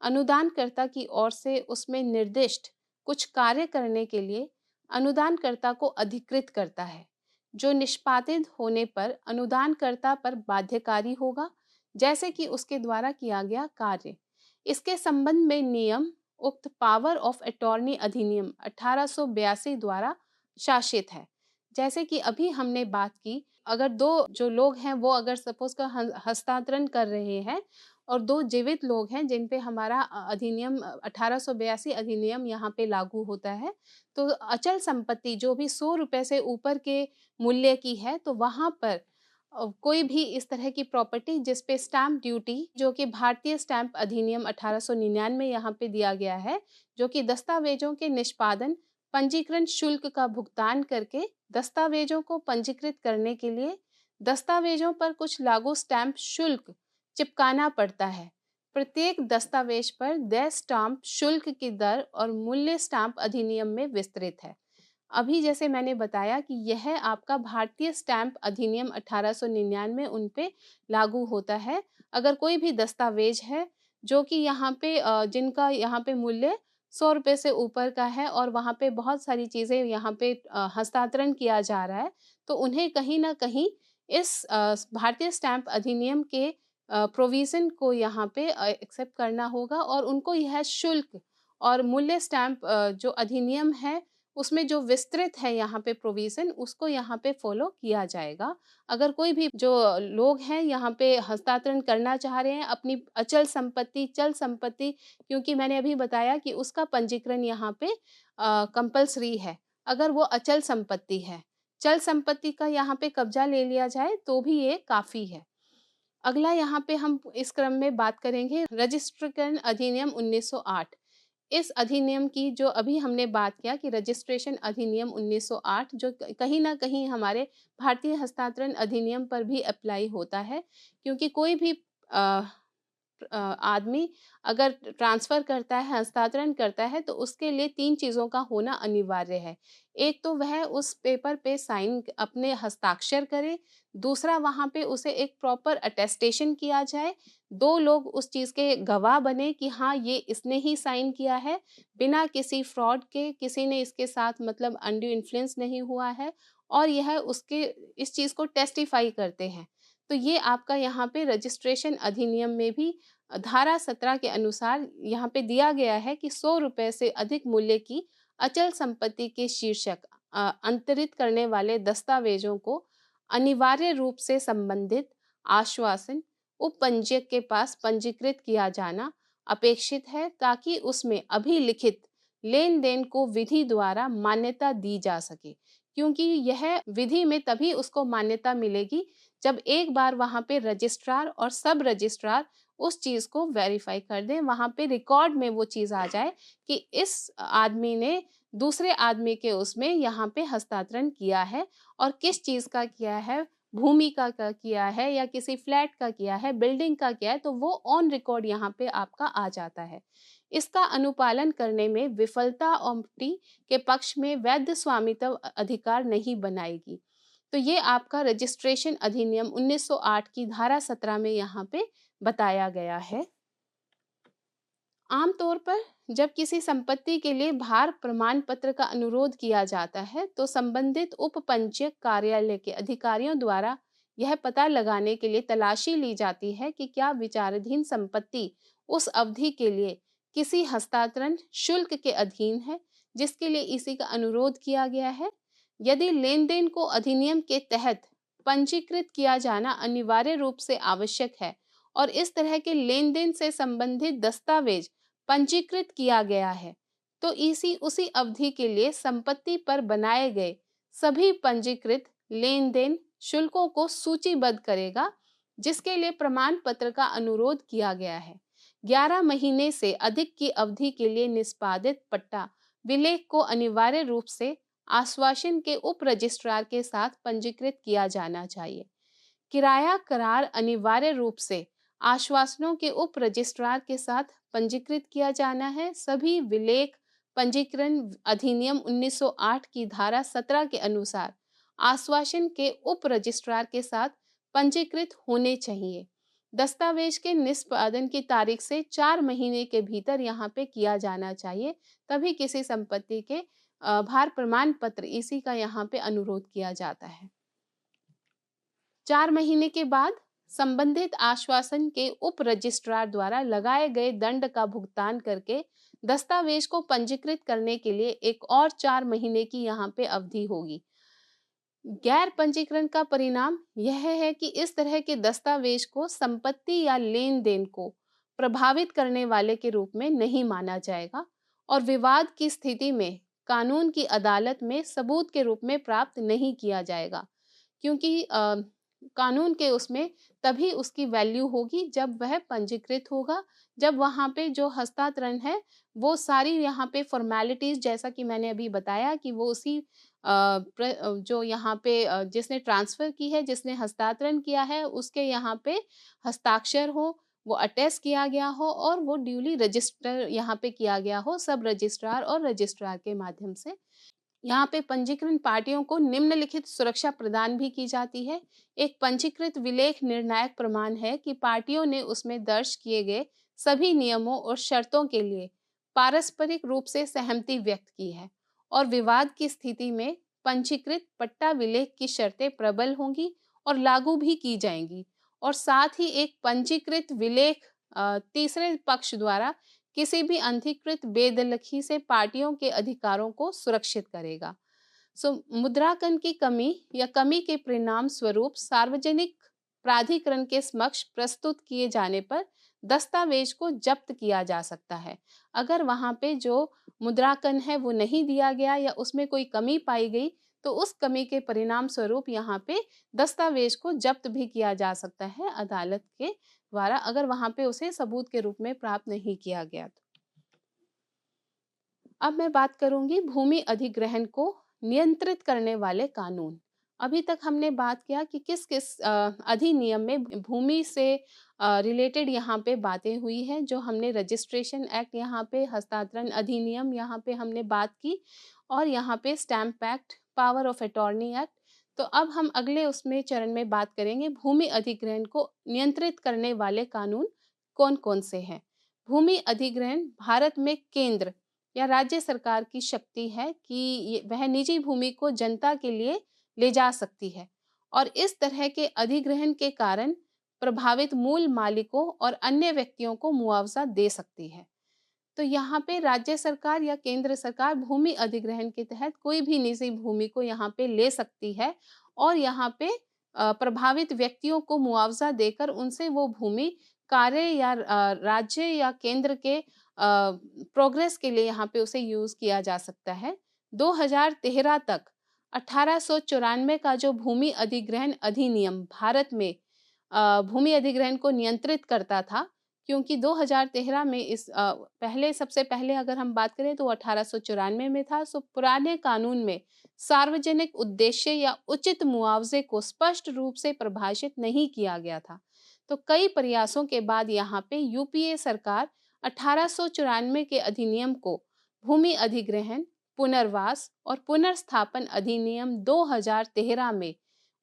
अनुदानकर्ता की ओर से उसमें निर्दिष्ट कुछ कार्य करने के लिए अनुदानकर्ता को अधिकृत करता है, जो निष्पादित होने पर अनुदानकर्ता पर बाध्यकारी होगा, जैसे कि उसके द्वारा किया गया कार्य। इसके संबंध में नियम उक्त पावर ऑफ अटॉर्नी अधिनियम 1882 द्वारा शासित है। जैसे कि अभी हमने बात की, अगर 2 जो लोग हैं वो अगर सपोज़ का हस्तांतरण कर रहे हैं और 2 जीवित लोग हैं जिन पे हमारा अधिनियम 1882 अधिनियम यहाँ पे लागू होता है, तो अचल संपत्ति जो भी ₹100 से ऊपर के मूल्य की है, तो वहाँ पर कोई भी इस तरह की प्रॉपर्टी जिस पे स्टैम्प ड्यूटी, जो कि भारतीय स्टैम्प अधिनियम 1899 यहाँ पे दिया गया है, जो कि दस्तावेजों के निष्पादन पंजीकरण शुल्क का भुगतान करके दस्तावेजों को पंजीकृत करने के लिए दस्तावेजों पर कुछ लागू स्टैम्प शुल्क चिपकाना पड़ता है। प्रत्येक दस्तावेज पर देय स्टाम्प शुल्क की दर और मूल्य स्टाम्प अधिनियम में विस्तृत है। अभी जैसे मैंने बताया कि यह आपका भारतीय स्टैम्प अधिनियम 1899 उन पे लागू होता है। अगर कोई भी दस्तावेज है जो कि यहाँ पे जिनका यहाँ पे मूल्य ₹100 से ऊपर का है और वहाँ पे बहुत सारी चीज़ें यहाँ पे हस्तांतरण किया जा रहा है, तो उन्हें कहीं न कहीं इस भारतीय स्टैम्प अधिनियम के प्रोविज़न को यहाँ पे एक्सेप्ट करना होगा और उनको यह शुल्क और मूल्य स्टैम्प जो अधिनियम है, उसमें जो विस्तृत है यहाँ पे प्रोविज़न, उसको यहाँ पे फ़ॉलो किया जाएगा। अगर कोई भी जो लोग हैं यहाँ पे हस्तांतरण करना चाह रहे हैं अपनी अचल संपत्ति, चल संपत्ति, क्योंकि मैंने अभी बताया कि उसका पंजीकरण यहाँ पे कंपल्सरी है, अगर वो अचल संपत्ति है। चल संपत्ति का यहाँ पे कब्ज़ा ले लिया जाए तो भी ये काफ़ी है। अगला यहाँ पे हम इस क्रम में बात करेंगे रजिस्ट्रीकरण अधिनियम 1908। इस अधिनियम की जो अभी हमने बात किया कि रजिस्ट्रेशन अधिनियम 1908 जो कहीं न कहीं हमारे भारतीय हस्तांतरण अधिनियम पर भी अप्लाई होता है, क्योंकि कोई भी आदमी अगर ट्रांसफ़र करता है, हस्तांतरण करता है, तो उसके लिए 3 चीज़ों का होना अनिवार्य है। एक तो वह उस पेपर पे साइन अपने हस्ताक्षर करे, दूसरा वहाँ पे उसे एक प्रॉपर अटेस्टेशन किया जाए, 2 लोग उस चीज़ के गवाह बने कि हाँ, ये इसने ही साइन किया है, बिना किसी फ्रॉड के, किसी ने इसके साथ मतलब अनड्यू इन्फ्लुएंस नहीं हुआ है और यह उसके इस चीज़ को टेस्टिफ़ाई करते हैं। तो ये आपका यहाँ पे रजिस्ट्रेशन अधिनियम में भी धारा 17 के अनुसार यहाँ पे दिया गया है कि ₹100 से अधिक मूल्य की अचल संपत्ति के शीर्षक अंतरित करने वाले दस्तावेजों को अनिवार्य रूप से संबंधित आश्वासन उपपंजीयक के पास पंजीकृत किया जाना अपेक्षित है, ताकि उसमें अभिलिखित लेन-देन को विधि द्वारा मान्यता दी जा सके। क्योंकि यह विधि में तभी उसको मान्यता मिलेगी जब एक बार वहाँ पे रजिस्ट्रार और सब रजिस्ट्रार उस चीज़ को वेरीफाई कर दें, वहाँ पे रिकॉर्ड में वो चीज़ आ जाए कि इस आदमी ने दूसरे आदमी के उसमें यहाँ पे हस्तांतरण किया है और किस चीज़ का किया है, भूमि का किया है या किसी फ्लैट का किया है, बिल्डिंग का किया है, तो वो ऑन रिकॉर्ड यहाँ पे आपका आ जाता है। इसका अनुपालन करने में विफलता ऑम्प्टी के पक्ष में वैध स्वामित्व अधिकार नहीं बनाएगी। तो ये आपका रजिस्ट्रेशन अधिनियम 1908 की धारा 17 में यहाँ पे बताया गया है। आमतौर पर जब किसी संपत्ति के लिए भार प्रमाण पत्र का अनुरोध किया जाता है, तो संबंधित उपपंजीयक कार्यालय के अधिकारियों द्वारा यह पता लगाने के लिए तलाशी ली जाती है कि क्या विचाराधीन संपत्ति उस अवधि के लिए किसी हस्तांतरण शुल्क के अधीन है जिसके लिए ईसी का अनुरोध किया गया है। यदि लेन-देन को अधिनियम के तहत पंजीकृत किया जाना अनिवार्य रूप से आवश्यक है और इस तरह के लेन-देन से संबंधित दस्तावेज पंजीकृत किया गया है, तो ईसी उसी अवधि के लिए संपत्ति पर बनाए गए सभी पंजीकृत लेन-देन शुल्कों को सूचीबद्ध करेगा, जिसके लिए प्रमाण पत्र का अनुरोध किया गया है। 11 महीने से अधिक की अवधि के लिए निष्पादित पट्टा विलेख को अनिवार्य रूप से आश्वासन के उप रजिस्ट्रार के साथ पंजीकृत किया जाना चाहिए। किराया करार अनिवार्य रूप से आश्वासनों के उप रजिस्ट्रार के साथ पंजीकृत किया जाना है। सभी विलेख पंजीकरण अधिनियम 1908 की धारा 17 के अनुसार आश्वासन के उप रजिस्ट्रार के साथ पंजीकृत होने चाहिए। दस्तावेज के निष्पादन की तारीख से 4 महीने के भीतर यहाँ पे किया जाना चाहिए, तभी किसी संपत्ति के भार प्रमाण पत्र इसी का यहाँ पे अनुरोध किया जाता है। 4 महीने के बाद संबंधित आश्वासन के उप रजिस्ट्रार द्वारा लगाए गए दंड का भुगतान करके दस्तावेज को पंजीकृत करने के लिए एक और 4 महीने की यहाँ पे अवधि होगी। गैर पंजीकरण का परिणाम यह है कि इस तरह के दस्तावेज को संपत्ति या लेन देन को प्रभावित करने वाले के रूप में नहीं माना जाएगा और विवाद की स्थिति में कानून की अदालत में सबूत के रूप में प्राप्त नहीं किया जाएगा, क्योंकि कानून के उसमें तभी उसकी वैल्यू होगी जब वह पंजीकृत होगा, जब वहाँ पे जो हस्तांतरण है वो सारी यहाँ पे फॉर्मेलिटीज, जैसा कि मैंने अभी बताया कि वो उसी जो यहाँ पे जिसने ट्रांसफर की है, जिसने हस्तांतरण किया है, उसके यहाँ पे हस्ताक्षर हो, वो अटेस्ट किया गया हो और वो ड्यूली रजिस्टर यहाँ पे किया गया हो सब रजिस्ट्रार और रजिस्ट्रार के माध्यम से। यहाँ पे पंजीकृत पार्टियों को निम्नलिखित सुरक्षा प्रदान भी की जाती है। एक पंजीकृत विलेख निर्णायक प्रमाण है कि पार्टियों ने उसमें दर्ज किए गए सभी नियमों और शर्तों के लिए पारस्परिक रूप से सहमति व्यक्त की है और विवाद की स्थिति में पंजीकृत पट्टा विलेख की शर्तें प्रबल होंगी और लागू भी की जाएंगी और साथ ही एक पंजीकृत विलेख तीसरे पक्ष द्वारा किसी भी अनधिकृत बेदखली से पार्टियों के अधिकारों को सुरक्षित करेगा। मुद्रांकन की कमी या कमी के परिणाम स्वरूप सार्वजनिक प्राधिकरण के समक्ष प्रस्तुत किए जाने पर दस्तावेज को जब्त किया जा सकता है। अगर वहाँ पे जो मुद्रांकन है वो नहीं दिया गया या उसमें कोई कमी पाई गई, तो उस कमी के परिणाम स्वरूप यहाँ पे दस्तावेज को जब्त भी किया जा सकता है अदालत के द्वारा, अगर वहाँ पे उसे सबूत के रूप में प्राप्त नहीं किया गया तो। अब मैं बात करूंगी भूमि अधिग्रहण को नियंत्रित करने वाले कानून। अभी तक हमने बात किया कि किस किस अधिनियम में भूमि से रिलेटेड यहाँ पे बातें हुई हैं, जो हमने रजिस्ट्रेशन एक्ट यहाँ पे, हस्तांतरण अधिनियम यहाँ पे हमने बात की और यहाँ पे stamp act, power of attorney act. तो अब हम अगले उसमें चरण में बात करेंगे भूमि अधिग्रहण को नियंत्रित करने वाले कानून कौन कौन से हैं। भूमि अधिग्रहण भारत में केंद्र या राज्य सरकार की शक्ति है कि वह निजी भूमि को जनता के लिए ले जा सकती है और इस तरह के अधिग्रहण के कारण प्रभावित मूल मालिकों और अन्य व्यक्तियों को मुआवजा दे सकती है। तो यहाँ पे राज्य सरकार या केंद्र सरकार भूमि अधिग्रहण के तहत कोई भी निजी भूमि को यहाँ पे ले सकती है और यहाँ पे प्रभावित व्यक्तियों को मुआवजा देकर उनसे वो भूमि कार्य या राज्य या केंद्र के प्रोग्रेस के लिए यहाँ पे उसे यूज किया जा सकता है। 2013 तक 1894 का जो भूमि अधिग्रहण अधिनियम भारत में भूमि अधिग्रहण को नियंत्रित करता था, क्योंकि 2013 में इस सबसे पहले अगर हम बात करें तो 1894 में था। सो पुराने कानून में सार्वजनिक उद्देश्य या उचित मुआवजे को स्पष्ट रूप से परिभाषित नहीं किया गया था। तो कई प्रयासों के बाद यहाँ पे यूपीए सरकार 1894 के अधिनियम को भूमि अधिग्रहण, पुनर्वास और पुनर्स्थापन अधिनियम 2013 में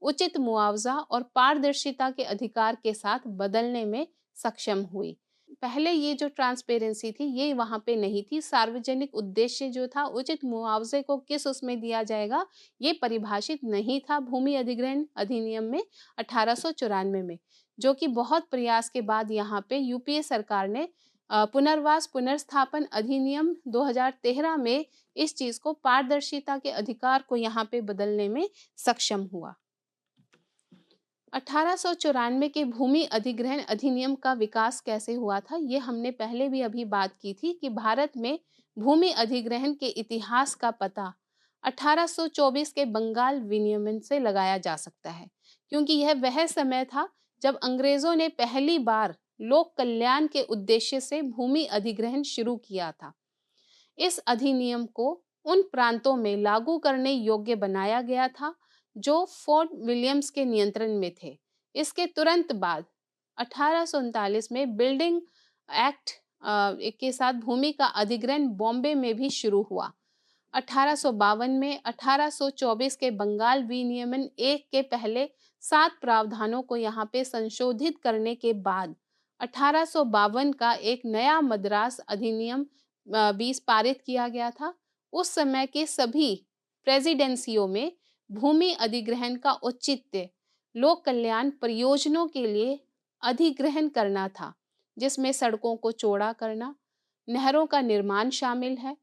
उचित मुआवजा और पारदर्शिता के अधिकार के साथ बदलने में सक्षम हुई। पहले ये जो ट्रांसपेरेंसी थी ये वहाँ पे नहीं थी। सार्वजनिक उद्देश्य जो था, उचित मुआवजे को किस उसमें दिया जाएगा, ये परिभाषित नहीं था भूमि अधिग्रहण अधिनियम में 1894 में, जो कि बहुत प्रयास के बाद यहाँ पे यूपीए सरकार ने पुनर्वास पुनर्स्थापन अधिनियम 2013 में इस चीज़ को पारदर्शिता के अधिकार को यहाँ पे बदलने में सक्षम हुआ। 1894 के भूमि अधिग्रहण अधिनियम का विकास कैसे हुआ था, ये हमने पहले भी अभी बात की थी कि भारत में भूमि अधिग्रहण के इतिहास का पता 1824 के बंगाल विनियमन से लगाया जा सकता है, क्योंकि यह वह समय था जब अंग्रेजों ने पहली बार लोक कल्याण के उद्देश्य से भूमि अधिग्रहण शुरू किया था। इस अधिनियम को उन प्रांतों में लागू करने योग्य बनाया गया था जो फोर्ट विलियम्स के नियंत्रण में थे। इसके तुरंत बाद 1839 में बिल्डिंग एक्ट के साथ भूमि का अधिग्रहण बॉम्बे में भी शुरू हुआ। 1852 में 1824 के बंगाल विनियमन एक के पहले 7 प्रावधानों को यहाँ पे संशोधित करने के बाद 1852 का एक नया मद्रास अधिनियम 20 पारित किया गया था। उस समय के सभी प्रेसिडेंसियों में भूमि अधिग्रहण का औचित्य लोक कल्याण परियोजनाओं के लिए अधिग्रहण करना था, जिसमें सड़कों को चौड़ा करना, नहरों का निर्माण शामिल है।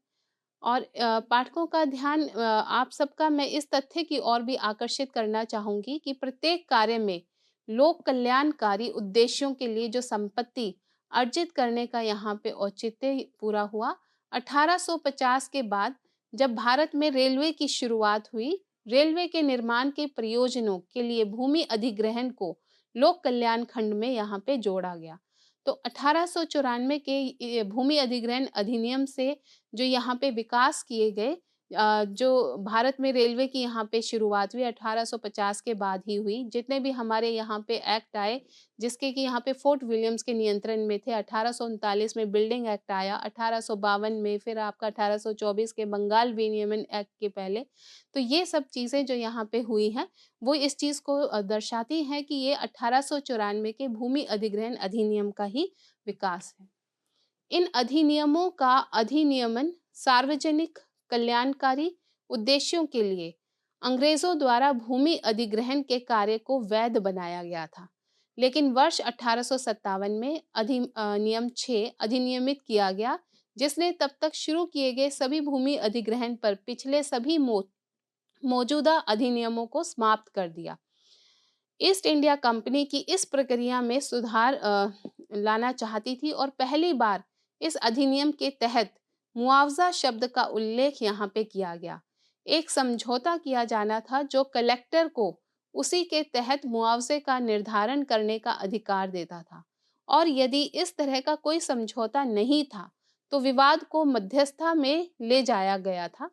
और पाठकों का ध्यान आप सबका मैं इस तथ्य की ओर भी आकर्षित करना चाहूंगी कि प्रत्येक कार्य में लोक कल्याणकारी उद्देश्यों के लिए जो संपत्ति अर्जित करने का यहाँ पे औचित्य पूरा हुआ। 1850 के बाद जब भारत में रेलवे की शुरुआत हुई, रेलवे के निर्माण के प्रयोजनों के लिए भूमि अधिग्रहण को लोक कल्याण खंड में यहाँ पे जोड़ा गया। तो 1894 के भूमि अधिग्रहण अधिनियम से जो यहाँ पे विकास किए गए, जो भारत में रेलवे की यहाँ पे शुरुआत हुई 1850 के बाद ही हुई। जितने भी हमारे यहाँ पे एक्ट आए जिसके कि यहाँ पे फोर्ट विलियम्स के नियंत्रण में थे, 1839 में बिल्डिंग एक्ट आया, 1852 में फिर आपका 1824 के बंगाल विनियमन एक्ट के पहले। तो ये सब चीज़ें जो यहाँ पे हुई हैं वो इस चीज़ को दर्शाती हैं कि ये 1894 के भूमि अधिग्रहण अधिनियम का ही विकास है। इन अधिनियमों का अधिनियमन सार्वजनिक कल्याणकारी उद्देश्यों के लिए अंग्रेजों द्वारा भूमि अधिग्रहण के कार्य को वैध बनाया गया था, लेकिन वर्ष 1857 में अधिनियम 6 अधिनियमित किया गया, जिसने तब तक शुरू किए गए सभी भूमि अधिग्रहण पर पिछले सभी मौजूदा अधिनियमों को समाप्त कर दिया। ईस्ट इंडिया कंपनी की इस प्रक्रिया में सुधार लाना चाहती थी और पहली बार इस अधिनियम के तहत मुआवजा शब्द का उल्लेख यहाँ पे किया गया। एक समझौता किया जाना था जो कलेक्टर को उसी के तहत मुआवजे का निर्धारण करने का अधिकार देता था, और यदि इस तरह का कोई समझौता नहीं था तो विवाद को मध्यस्थता में ले जाया गया था।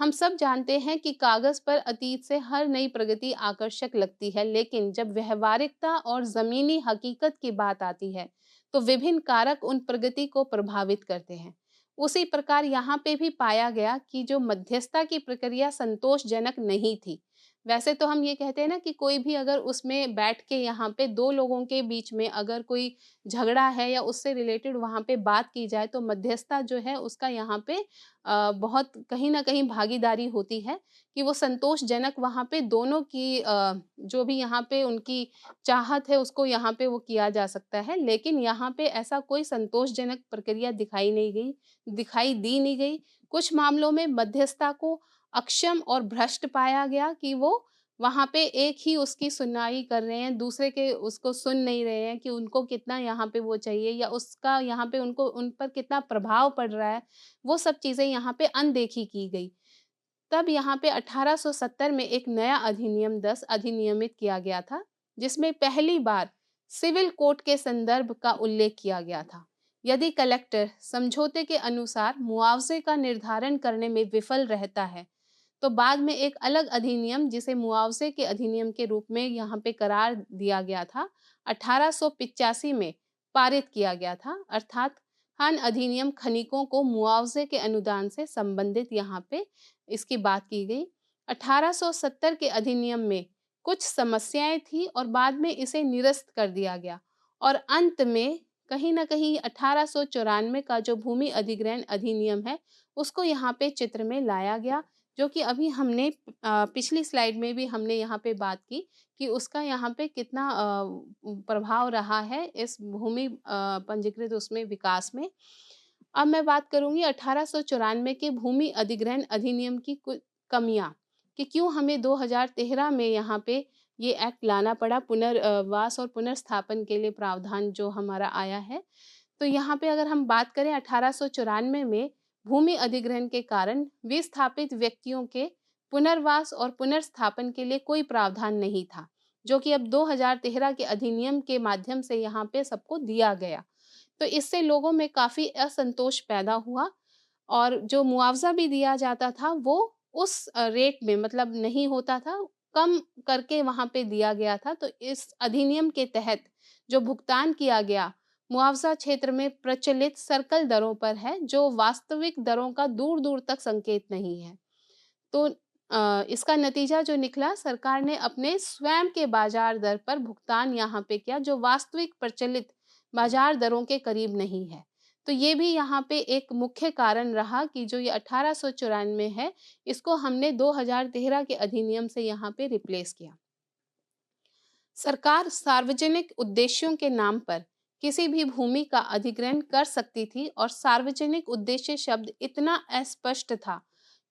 हम सब जानते हैं कि कागज पर अतीत से हर नई प्रगति आकर्षक लगती है, लेकिन जब व्यवहारिकता और जमीनी हकीकत की बात आती है तो विभिन्न कारक उन प्रगति को प्रभावित करते हैं। उसी प्रकार यहाँ पे भी पाया गया कि जो मध्यस्थता की प्रक्रिया संतोषजनक नहीं थी। वैसे तो हम ये कहते हैं ना कि कोई भी अगर उसमें बैठ के यहाँ पे दो लोगों के बीच में अगर कोई झगड़ा है या उससे रिलेटेड वहाँ पे बात की जाए तो मध्यस्थता जो है उसका यहाँ पे बहुत कहीं ना कहीं भागीदारी होती है कि वो संतोषजनक वहाँ पे दोनों की जो भी यहाँ पे उनकी चाहत है उसको यहाँ पे वो किया जा सकता है। लेकिन यहाँ पे ऐसा कोई संतोषजनक प्रक्रिया दिखाई दी नहीं गई। कुछ मामलों में मध्यस्थता को अक्षम और भ्रष्ट पाया गया कि वो वहाँ पे एक ही उसकी सुनवाई कर रहे हैं, दूसरे के उसको सुन नहीं रहे हैं कि उनको कितना यहाँ पे वो चाहिए या उसका यहाँ पे उनको उन पर कितना प्रभाव पड़ रहा है। वो सब चीज़ें यहाँ पे अनदेखी की गई। तब यहाँ पे 1870 में एक नया अधिनियम 10 अधिनियमित किया गया था, जिसमें पहली बार सिविल कोर्ट के संदर्भ का उल्लेख किया गया था। यदि कलेक्टर समझौते के अनुसार मुआवजे का निर्धारण करने में विफल रहता है तो बाद में एक अलग अधिनियम जिसे मुआवजे के अधिनियम के रूप में यहाँ पे करार दिया गया था 1885 में पारित किया गया था। अर्थात खान अधिनियम खनिकों को मुआवजे के अनुदान से संबंधित यहाँ पे इसकी बात की गई। 1870 के अधिनियम में कुछ समस्याएं थी और बाद में इसे निरस्त कर दिया गया और अंत में कहीं न कहीं 1894 का जो भूमि अधिग्रहण अधिनियम है, उसको यहाँ पे चित्र में लाया गया, जो कि अभी हमने पिछली स्लाइड में भी हमने यहाँ पे बात की कि उसका यहाँ पे कितना प्रभाव रहा है इस भूमि पंजीकृत उसमें विकास में। अब मैं बात करूँगी 1894 के भूमि अधिग्रहण अधिनियम की कुछ कमियाँ, कि क्यों हमें 2013 में यहाँ पे ये एक्ट लाना पड़ा, पुनर्वास और पुनर्स्थापन के लिए प्रावधान जो हमारा आया है। तो यहाँ पे अगर हम बात करें 1894 में भूमि अधिग्रहण के कारण विस्थापित व्यक्तियों के पुनर्वास और पुनर्स्थापन के लिए कोई प्रावधान नहीं था, जो कि अब 2013 के अधिनियम के माध्यम से यहाँ पे सबको दिया गया। तो इससे लोगों में काफ़ी असंतोष पैदा हुआ और जो मुआवज़ा भी दिया जाता था वो उस रेट में मतलब नहीं होता था, कम करके वहाँ पे दिया गया था। तो इस अधिनियम के तहत जो भुगतान किया गया, मुआवज़ा क्षेत्र में प्रचलित सर्कल दरों पर है, जो वास्तविक दरों का दूर-दूर तक संकेत नहीं है। तो इसका नतीजा जो निकला, सरकार ने अपने स्वयं के बाज़ार दर पर भुगतान यहाँ पे किया, जो वास्तविक प्रचलित बाज़ार दरों के करीब नहीं है। तो ये भी यहाँ पे एक मुख्य कारण रहा कि जो ये 1894 है, इसको हमने 2013 के अधिनियम से यहाँ पे रिप्लेस किया। सरकार सार्वजनिक उद्देश्यों के नाम पर किसी भी भूमि का अधिग्रहण कर सकती थी और सार्वजनिक उद्देश्य शब्द इतना अस्पष्ट था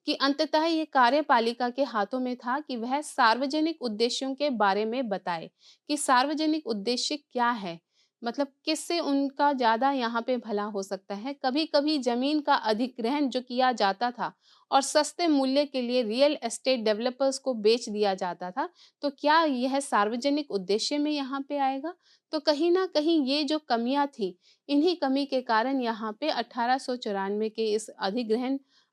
कि अंततः ये कार्यपालिका के हाथों में था कि वह सार्वजनिक उद्देश्यों के बारे में बताए कि सार्वजनिक उद्देश्य क्या है, मतलब किससे उनका ज़्यादा यहाँ पे भला हो सकता है। कभी-कभी ज़मीन का अधिग्रहण जो किया जाता था और सस्ते मूल्य के लिए रियल एस्टेट डेवलपर्स को बेच दिया जाता था, तो क्या यह सार्वजनिक उद्देश्य में यहाँ पे आएगा? तो कहीं न कहीं ये जो कमियाँ थी, इन्हीं कमी के कारण यहाँ पे 1894 के इस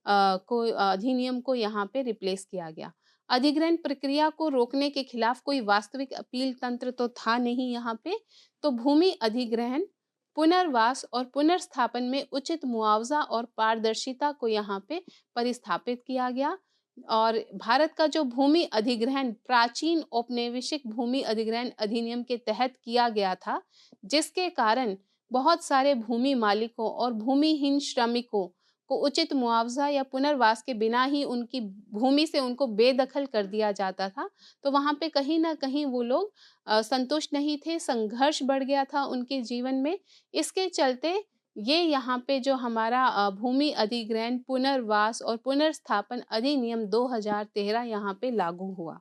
अधिनियम को यहाँ पे रिप्लेस किया गया। अधिग्रहण प्रक्रिया को रोकने के खिलाफ कोई वास्तविक अपील तंत्र तो था नहीं यहाँ पे, तो भूमि अधिग्रहण, पुनर्वास और पुनर्स्थापन में उचित मुआवजा और पारदर्शिता को यहाँ पे परिस्थापित किया गया। और भारत का जो भूमि अधिग्रहण प्राचीन औपनिवेशिक भूमि अधिग्रहण अधिनियम के तहत किया गया था, जिसके कारण बहुत सारे भूमि मालिकों और भूमिहीन श्रमिकों को उचित मुआवजा या पुनर्वास के बिना ही उनकी भूमि से उनको बेदखल कर दिया जाता था। तो वहाँ पे कहीं न कहीं वो लोग संतुष्ट नहीं थे, संघर्ष बढ़ गया था उनके जीवन में। इसके चलते ये यहाँ पे जो हमारा भूमि अधिग्रहण, पुनर्वास और पुनर्स्थापन अधिनियम 2013 यहाँ पे लागू हुआ।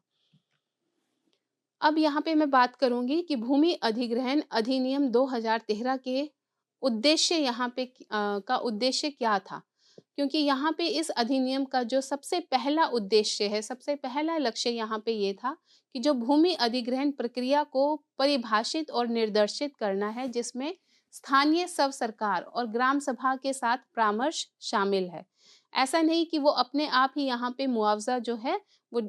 अब यहाँ पे मैं बात करूँगी कि भूमि अधिग्रहण अधिनियम 2013 के उद्देश्य यहाँ पे का उद्देश्य क्या था? क्योंकि यहाँ पे इस अधिनियम का जो सबसे पहला उद्देश्य है, सबसे पहला लक्ष्य यहाँ पे ये था कि जो भूमि अधिग्रहण प्रक्रिया को परिभाषित और निर्देशित करना है, जिसमें स्थानीय स्व सरकार और ग्राम सभा के साथ परामर्श शामिल है। ऐसा नहीं कि वो अपने आप ही यहाँ पे मुआवजा जो है वो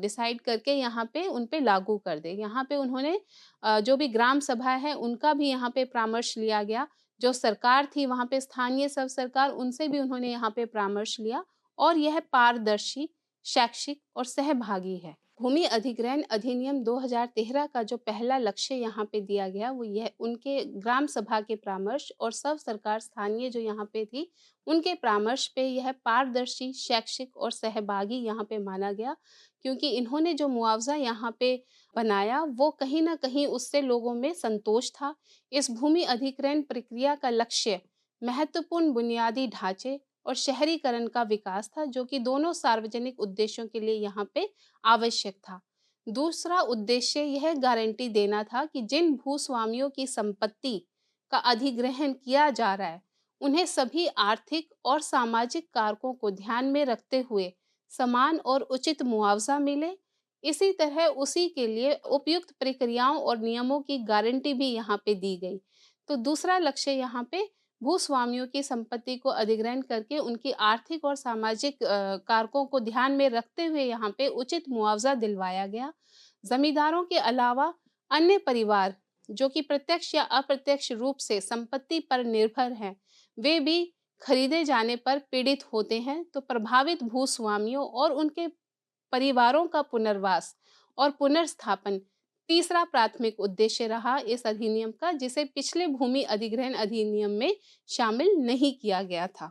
डिसाइड करके यहाँ पे उन पे लागू कर दे। यहाँ पे उन्होंने जो भी ग्राम सभा है उनका भी यहाँ पे परामर्श लिया गया। जो सरकार थी वहाँ पे स्थानीय स्व सरकार, उनसे भी उन्होंने यहाँ पे परामर्श लिया और यह पारदर्शी, शैक्षिक और सहभागी है। भूमि अधिग्रहण अधिनियम 2013 का जो पहला लक्ष्य यहाँ पे दिया गया वो यह उनके ग्राम सभा के परामर्श और स्व सरकार स्थानीय जो यहाँ पे थी उनके परामर्श पे यह पारदर्शी, शैक्षिक और सहभागी यहाँ पे माना गया, क्योंकि इन्होंने जो मुआवजा यहाँ पे बनाया वो कहीं न कहीं उससे लोगों में संतोष था। इस भूमि अधिग्रहण प्रक्रिया का लक्ष्य महत्वपूर्ण बुनियादी ढांचे और शहरीकरण का विकास था, जो कि दोनों सार्वजनिक उद्देश्यों के लिए यहाँ पे आवश्यक था। दूसरा उद्देश्य यह गारंटी देना था कि जिन भूस्वामियों की संपत्ति का अधिग्रहण किया जा रहा है, उन्हें सभी आर्थिक और सामाजिक कारकों को ध्यान में रखते हुए समान और उचित मुआवजा मिले। इसी तरह उसी के लिए उपयुक्त प्रक्रियाओं और नियमों की गारंटी भी यहाँ पे दी गई। तो दूसरा लक्ष्य यहाँ पे भूस्वामियों की संपत्ति को अधिग्रहण करके उनकी आर्थिक और सामाजिक कारकों को ध्यान में रखते हुए यहाँ पे उचित मुआवजा दिलवाया गया। जमींदारों के अलावा अन्य परिवार जो कि प्रत्यक्ष या अप्रत्यक्ष रूप से संपत्ति पर निर्भर हैं, वे भी खरीदे जाने पर पीड़ित होते हैं। तो प्रभावित भूस्वामियों और उनके परिवारों का पुनर्वास और पुनर्स्थापन तीसरा प्राथमिक उद्देश्य रहा इस अधिनियम का, जिसे पिछले भूमि अधिग्रहण अधिनियम में शामिल नहीं किया गया था।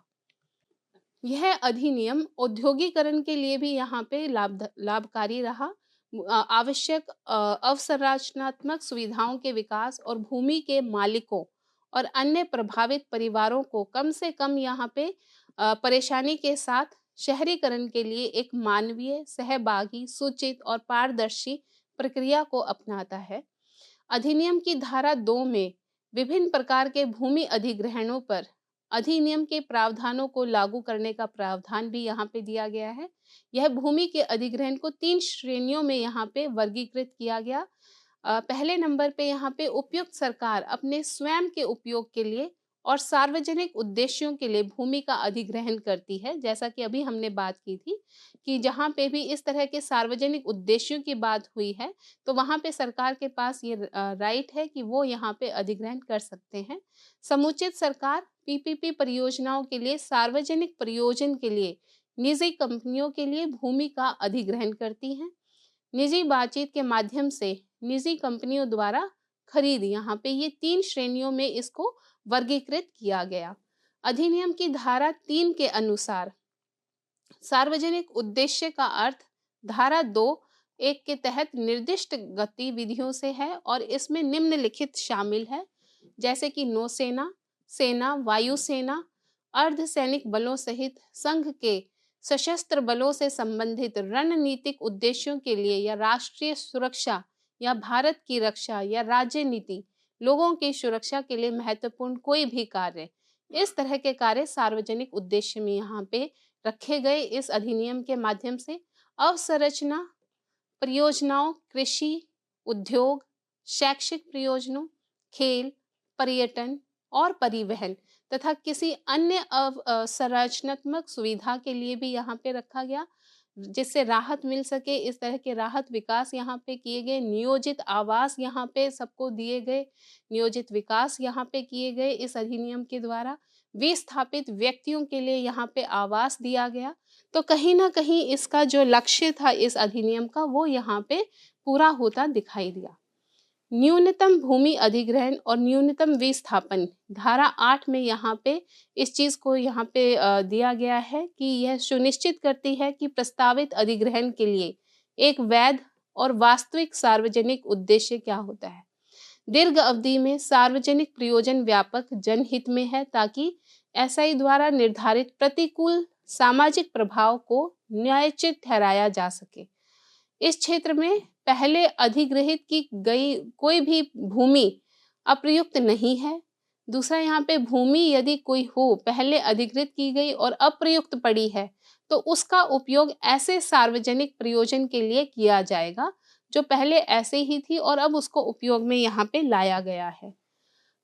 यह अधिनियम औद्योगिकरण के लिए भी यहाँ पे लाभकारी रहा। आवश्यक अवसंरचनात्मक सुविधाओं के विकास और भूमि के मालिकों और अन्य प्रभावित परिवारों को कम से कम यहाँ पे परेशानी के साथ शहरीकरण के लिए एक मानवीय, सहभागी, सूचित और पारदर्शी प्रक्रिया को अपनाता है। अधिनियम की धारा 2 में विभिन्न प्रकार के भूमि अधिग्रहणों पर अधिनियम के प्रावधानों को लागू करने का प्रावधान भी यहाँ पे दिया गया है। यह भूमि के अधिग्रहण को 3 श्रेणियों में यहाँ पे वर्गीकृत किया गया। पहले नंबर पे यहाँ पे उपयुक्त सरकार अपने स्वयं के उपयोग के लिए और सार्वजनिक उद्देश्यों के लिए भूमि का अधिग्रहण करती है। जैसा कि अभी हमने बात की थी कि जहाँ पे भी इस तरह के सार्वजनिक उद्देश्यों की बात हुई है, तो वहाँ पे सरकार के पास ये राइट है कि वो यहाँ पे अधिग्रहण कर सकते हैं। समुचित सरकार पीपीपी परियोजनाओं के लिए सार्वजनिक प्रयोजन के लिए निजी कंपनियों के लिए भूमि का अधिग्रहण करती हैं। निजी बातचीत के माध्यम से निजी कंपनियों द्वारा खरीद, यहाँ पे ये 3 श्रेणियों में इसको वर्गीकृत किया गया। अधिनियम की धारा 3 के अनुसार सार्वजनिक उद्देश्य का अर्थ धारा 2(1) के तहत निर्दिष्ट गतिविधियों से है और इसमें निम्नलिखित शामिल है, जैसे कि नौसेना, सेना, वायुसेना, अर्धसैनिक बलों सहित संघ के सशस्त्र बलों से संबंधित रणनीतिक उद्देश्यों के लिए या राष्ट्रीय सुरक्षा या भारत की रक्षा या राज्य नीति, लोगों की सुरक्षा के लिए महत्वपूर्ण कोई भी कार्य। इस तरह के कार्य सार्वजनिक उद्देश्य में यहाँ पे रखे गए इस अधिनियम के माध्यम से। अवसंरचना परियोजनाओं, कृषि, उद्योग, शैक्षिक प्रयोजनों, खेल, पर्यटन और परिवहन तथा किसी अन्य संरचनात्मक सुविधा के लिए भी यहाँ पे रखा गया, जिससे राहत मिल सके। इस तरह के राहत विकास यहाँ पे किए गए। नियोजित आवास यहाँ पे सबको दिए गए, नियोजित विकास यहाँ पे किए गए इस अधिनियम के द्वारा। विस्थापित व्यक्तियों के लिए यहाँ पे आवास दिया गया। तो कहीं ना कहीं इसका जो लक्ष्य था इस अधिनियम का, वो यहाँ पे पूरा होता दिखाई दिया। न्यूनतम भूमि अधिग्रहण और न्यूनतम विस्थापन धारा 8 में यहाँ पे इस चीज को यहाँ पे दिया गया है कि यह सुनिश्चित करती है कि प्रस्तावित अधिग्रहण के लिए एक वैध और वास्तविक सार्वजनिक उद्देश्य क्या होता है। दीर्घ अवधि में सार्वजनिक प्रयोजन व्यापक जनहित में है, ताकि एसआई द्वारा निर्धारित प्रतिकूल सामाजिक प्रभाव को न्यायोचित ठहराया जा सके। इस क्षेत्र में पहले अधिग्रहित की गई कोई भी भूमि अप्रयुक्त नहीं है। दूसरा, यहाँ पे भूमि यदि कोई हो पहले अधिग्रहित की गई और अप्रयुक्त पड़ी है, तो उसका उपयोग ऐसे सार्वजनिक प्रयोजन के लिए किया जाएगा जो पहले ऐसे ही थी और अब उसको उपयोग में यहाँ पे लाया गया है।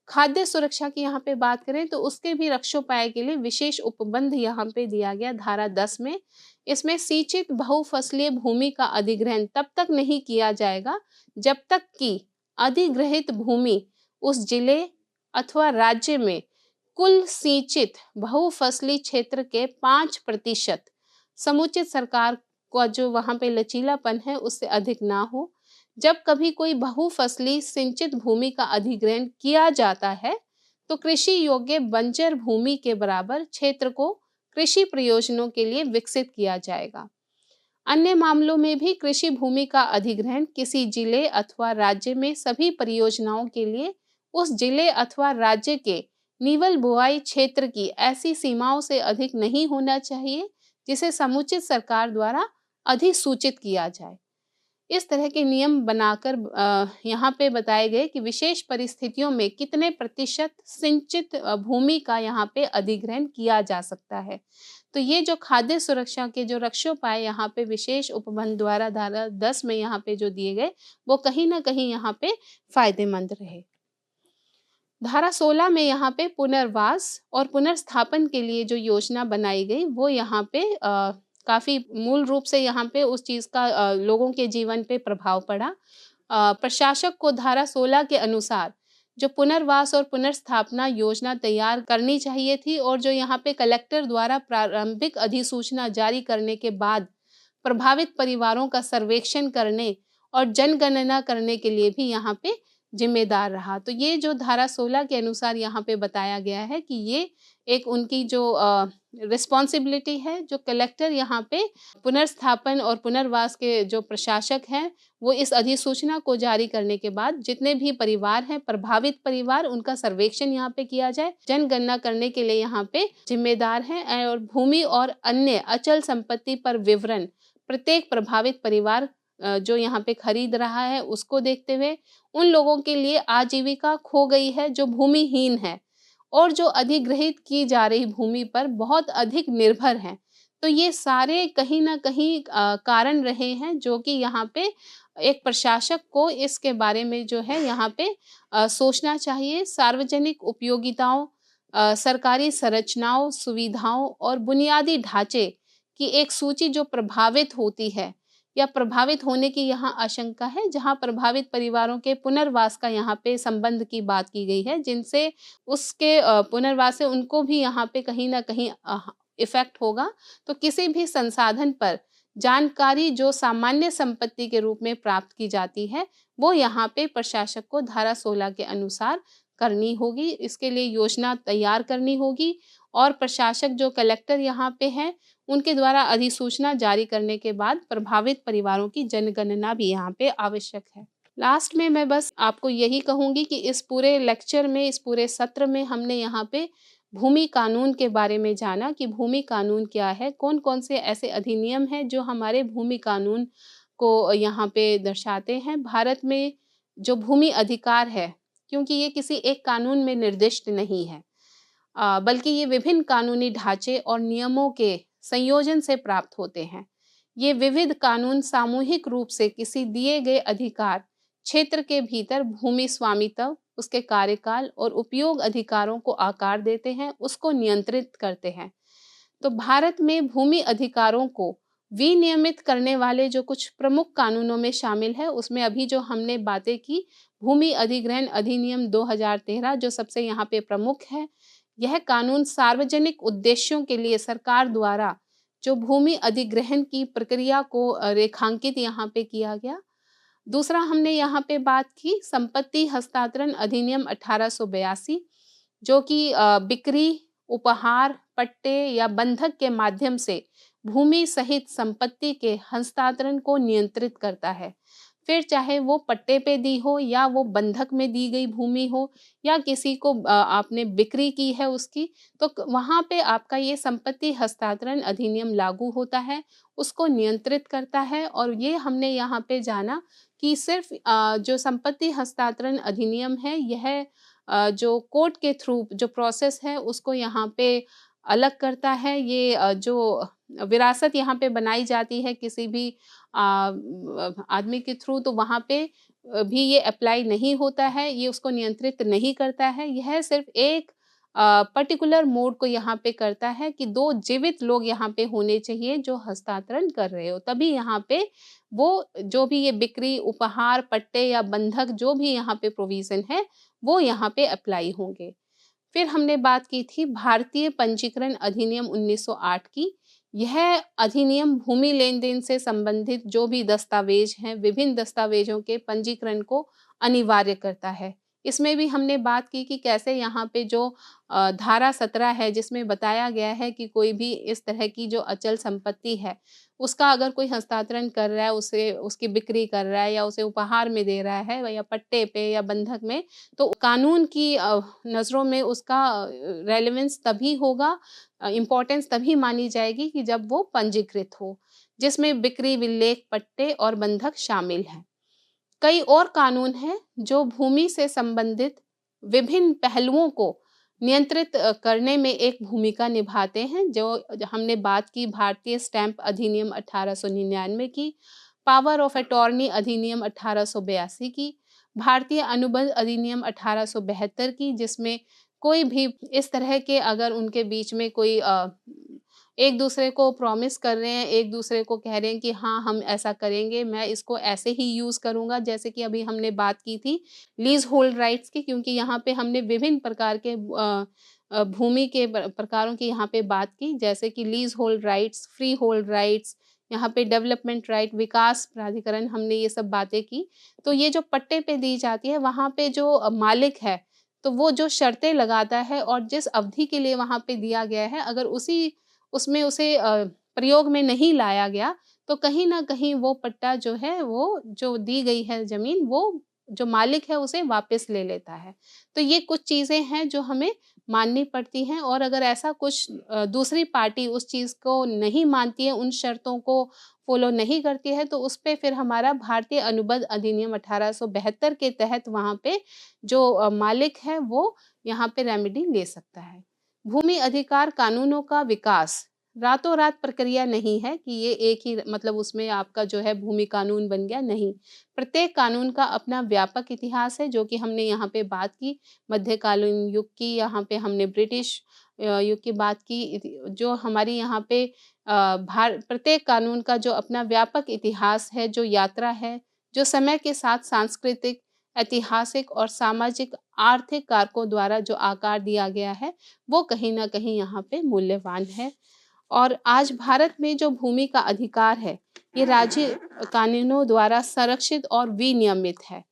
खाद्य सुरक्षा की यहाँ पे बात करें तो उसके भी रक्षोपाय के लिए विशेष उपबंध यहाँ पे दिया गया धारा 10 में। इसमें सिंचित बहुफसलीय भूमि का अधिग्रहण तब तक नहीं किया जाएगा जब तक कि अधिग्रहित भूमि उस जिले अथवा राज्य में कुल सिंचित बहुफसली क्षेत्र के 5% समुचित सरकार का जो वहाँ पे लचीलापन है उससे अधिक ना हो। जब कभी कोई बहुफसली सिंचित भूमि का अधिग्रहण किया जाता है तो कृषि योग्य बंजर भूमि के बराबर क्षेत्र को कृषि प्रयोजनों के लिए विकसित किया जाएगा। अन्य मामलों में भी कृषि भूमि का अधिग्रहण किसी जिले अथवा राज्य में सभी परियोजनाओं के लिए उस जिले अथवा राज्य के निवल बुआई क्षेत्र की ऐसी सीमाओं से अधिक नहीं होना चाहिए जिसे समुचित सरकार द्वारा अधिसूचित किया जाए। इस तरह के नियम बनाकर यहाँ पे बताए गए कि विशेष परिस्थितियों में कितने प्रतिशत सिंचित भूमि का यहाँ पे अधिग्रहण किया जा सकता है। तो ये जो खाद्य सुरक्षा के जो रक्षोपाय यहाँ पे विशेष उपबंध द्वारा धारा 10 में यहाँ पे जो दिए गए, वो कहीं ना कहीं यहाँ पे फायदेमंद रहे। धारा 16 में यहाँ पे पुनर्वास और पुनर्स्थापन के लिए जो योजना बनाई गई वो यहाँ पे काफ़ी मूल रूप से यहाँ पे उस चीज़ का लोगों के जीवन पे प्रभाव पड़ा। प्रशासक को धारा 16 के अनुसार जो पुनर्वास और पुनर्स्थापना योजना तैयार करनी चाहिए थी और जो यहाँ पे कलेक्टर द्वारा प्रारंभिक अधिसूचना जारी करने के बाद प्रभावित परिवारों का सर्वेक्षण करने और जनगणना करने के लिए भी यहाँ पे जिम्मेदार रहा। तो ये जो धारा 16 के अनुसार यहाँ पे बताया गया है कि ये एक उनकी जो रिस्पॉन्सिबिलिटी है, जो कलेक्टर यहाँ पे पुनर्स्थापन और पुनर्वास के जो प्रशासक हैं, वो इस अधिसूचना को जारी करने के बाद जितने भी परिवार हैं, प्रभावित परिवार, उनका सर्वेक्षण यहाँ पे किया जाए, जनगणना करने के लिए यहाँ पे जिम्मेदार हैं और भूमि और अन्य अचल संपत्ति पर विवरण प्रत्येक प्रभावित परिवार जो यहाँ पे खरीद रहा है उसको देखते हुए उन लोगों के लिए आजीविका खो गई है जो भूमिहीन है और जो अधिग्रहित की जा रही भूमि पर बहुत अधिक निर्भर हैं। तो ये सारे कहीं न कहीं कारण रहे हैं जो कि यहाँ पे एक प्रशासक को इसके बारे में जो है यहाँ पे सोचना चाहिए। सार्वजनिक उपयोगिताओं, सरकारी संरचनाओं, सुविधाओं और बुनियादी ढांचे की एक सूची जो प्रभावित होती है या प्रभावित होने की यहाँ आशंका है, जहाँ प्रभावित परिवारों के पुनर्वास का यहाँ पे संबंध की बात की गई है, जिनसे उसके पुनर्वास से उनको भी यहाँ पे कहीं न कहीं इफ़ेक्ट होगा। तो किसी भी संसाधन पर जानकारी जो सामान्य संपत्ति के रूप में प्राप्त की जाती है, वो यहाँ पे प्रशासक को धारा 16 के अनुसार करनी होगी। इसके लिए योजना तैयार करनी होगी और प्रशासक जो कलेक्टर यहाँ पे हैं, उनके द्वारा अधिसूचना जारी करने के बाद प्रभावित परिवारों की जनगणना भी यहाँ पे आवश्यक है। लास्ट में मैं बस आपको यही कहूँगी कि इस पूरे लेक्चर में, इस पूरे सत्र में हमने यहाँ पे भूमि कानून के बारे में जाना कि भूमि कानून क्या है, कौन-कौन से ऐसे अधिनियम हैं जो हमारे भूमि कानून को यहाँ पे दर्शाते हैं। भारत में जो भूमि अधिकार है, क्योंकि ये किसी एक कानून में निर्दिष्ट नहीं है, बल्कि ये विभिन्न कानूनी ढांचे और नियमों के संयोजन से प्राप्त होते हैं। ये विविध कानून सामूहिक रूप से किसी दिए गए अधिकार क्षेत्र के भीतर भूमि स्वामित्व, उसके कार्यकाल और उपयोग अधिकारों को आकार देते हैं, उसको नियंत्रित करते हैं। तो भारत में भूमि अधिकारों को विनियमित करने वाले जो कुछ प्रमुख कानूनों में शामिल है, उसमें अभी जो हमने बातें की, भूमि अधिग्रहण अधिनियम 2013 जो सबसे यहाँ पे प्रमुख है। यह कानून सार्वजनिक उद्देश्यों के लिए सरकार द्वारा जो भूमि अधिग्रहण की प्रक्रिया को रेखांकित यहाँ पे किया गया। दूसरा हमने यहाँ पे बात की संपत्ति हस्तांतरण अधिनियम 1882 जो कि बिक्री, उपहार, पट्टे या बंधक के माध्यम से भूमि सहित संपत्ति के हस्तांतरण को नियंत्रित करता है। फिर चाहे वो पट्टे पे दी हो या वो बंधक में दी गई भूमि हो या किसी को आपने बिक्री की है उसकी, तो वहाँ पे आपका ये संपत्ति हस्तांतरण अधिनियम लागू होता है, उसको नियंत्रित करता है। और ये हमने यहाँ पे जाना कि सिर्फ जो संपत्ति हस्तांतरण अधिनियम है, यह जो कोर्ट के थ्रू जो प्रोसेस है उसको यहाँ पे अलग करता है। ये जो विरासत यहाँ पे बनाई जाती है किसी भी आदमी के थ्रू, तो वहाँ पे भी ये अप्लाई नहीं होता है, ये उसको नियंत्रित नहीं करता है। यह सिर्फ एक पर्टिकुलर मोड को यहाँ पे करता है कि 2 जीवित लोग यहाँ पे होने चाहिए जो हस्तांतरण कर रहे हो, तभी यहाँ पे वो जो भी ये बिक्री, उपहार, पट्टे या बंधक जो भी यहाँ पे प्रोविज़न है, वो यहाँ पे अप्लाई होंगे। फिर हमने बात की थी भारतीय पंजीकरण अधिनियम 1908 की। यह अधिनियम भूमि लेन-देन से संबंधित जो भी दस्तावेज हैं, विभिन्न दस्तावेजों के पंजीकरण को अनिवार्य करता है। इसमें भी हमने बात की कि कैसे यहाँ पे जो धारा 17 है जिसमें बताया गया है कि कोई भी इस तरह की जो अचल संपत्ति है, उसका अगर कोई हस्तांतरण कर रहा है, उसे उसकी बिक्री कर रहा है या उसे उपहार में दे रहा है या पट्टे पे या बंधक में, तो कानून की नज़रों में उसका रेलेवेंस तभी होगा, इम्पोर्टेंस तभी मानी जाएगी कि जब वो पंजीकृत हो, जिसमें बिक्री, विलेख, पट्टे और बंधक शामिल हैं। कई और कानून हैं जो भूमि से संबंधित विभिन्न पहलुओं को नियंत्रित करने में एक भूमिका निभाते हैं। जो हमने बात की भारतीय स्टैम्प अधिनियम 1899 की, पावर ऑफ अटॉर्नी अधिनियम 1882 की, भारतीय अनुबंध अधिनियम 1872 की, जिसमें कोई भी इस तरह के अगर उनके बीच में कोई एक दूसरे को प्रॉमिस कर रहे हैं, एक दूसरे को कह रहे हैं कि हाँ, हम ऐसा करेंगे, मैं इसको ऐसे ही यूज़ करूँगा, जैसे कि अभी हमने बात की थी लीज़ होल्ड राइट्स की, क्योंकि यहाँ पे हमने विभिन्न प्रकार के भूमि के प्रकारों की यहाँ पे बात की, जैसे कि lease hold rights, free hold rights, यहाँ पे डेवलपमेंट राइट, विकास प्राधिकरण, हमने ये सब बातें की। तो ये जो पट्टे पे दी जाती है, वहाँ पे जो मालिक है, तो वो जो शर्तें लगाता है और जिस अवधि के लिए वहाँ पे दिया गया है, अगर उसमें उसे प्रयोग में नहीं लाया गया, तो कहीं न कहीं वो पट्टा जो है, वो जो दी गई है ज़मीन, वो जो मालिक है उसे वापस ले लेता है। तो ये कुछ चीज़ें हैं जो हमें माननी पड़ती हैं, और अगर ऐसा कुछ दूसरी पार्टी उस चीज़ को नहीं मानती है, उन शर्तों को फ़ॉलो नहीं करती है, तो उस पे फिर हमारा भारतीय अनुबंध अधिनियम 1872 के तहत वहाँ पे जो मालिक है वो यहाँ पे रेमेडी ले सकता है। भूमि अधिकार कानूनों का विकास रातों-रात प्रक्रिया नहीं है कि ये एक ही मतलब उसमें आपका जो है भूमि कानून बन गया, नहीं। प्रत्येक कानून का अपना व्यापक इतिहास है, जो कि हमने यहाँ पे बात की। मध्यकालीन युग की, यहाँ पे हमने ब्रिटिश युग की बात की। जो हमारी यहाँ पे प्रत्येक कानून का जो अपना व्यापक इतिहास है, जो यात्रा है, जो समय के साथ सांस्कृतिक, ऐतिहासिक और सामाजिक, आर्थिक कारकों द्वारा जो आकार दिया गया है, वो कहीं न कहीं यहाँ पे मूल्यवान है। और आज भारत में जो भूमि का अधिकार है, ये राज्य कानूनों द्वारा संरक्षित और विनियमित है।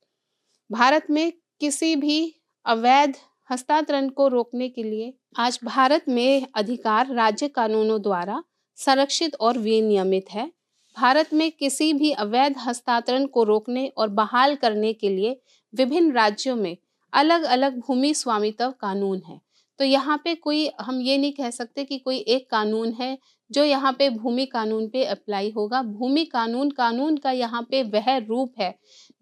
भारत में किसी भी अवैध हस्तांतरण को रोकने के लिए आज भारत में अधिकार राज्य कानूनों द्वारा संरक्षित और विनियमित है। भारत में किसी भी अवैध हस्तांतरण को रोकने और बहाल करने के लिए विभिन्न राज्यों में अलग-अलग भूमि स्वामित्व कानून हैं। तो यहाँ पे कोई हम ये नहीं कह सकते कि कोई एक कानून है जो यहाँ पे भूमि कानून पे अप्लाई होगा। भूमि कानून, कानून का यहाँ पे वह रूप है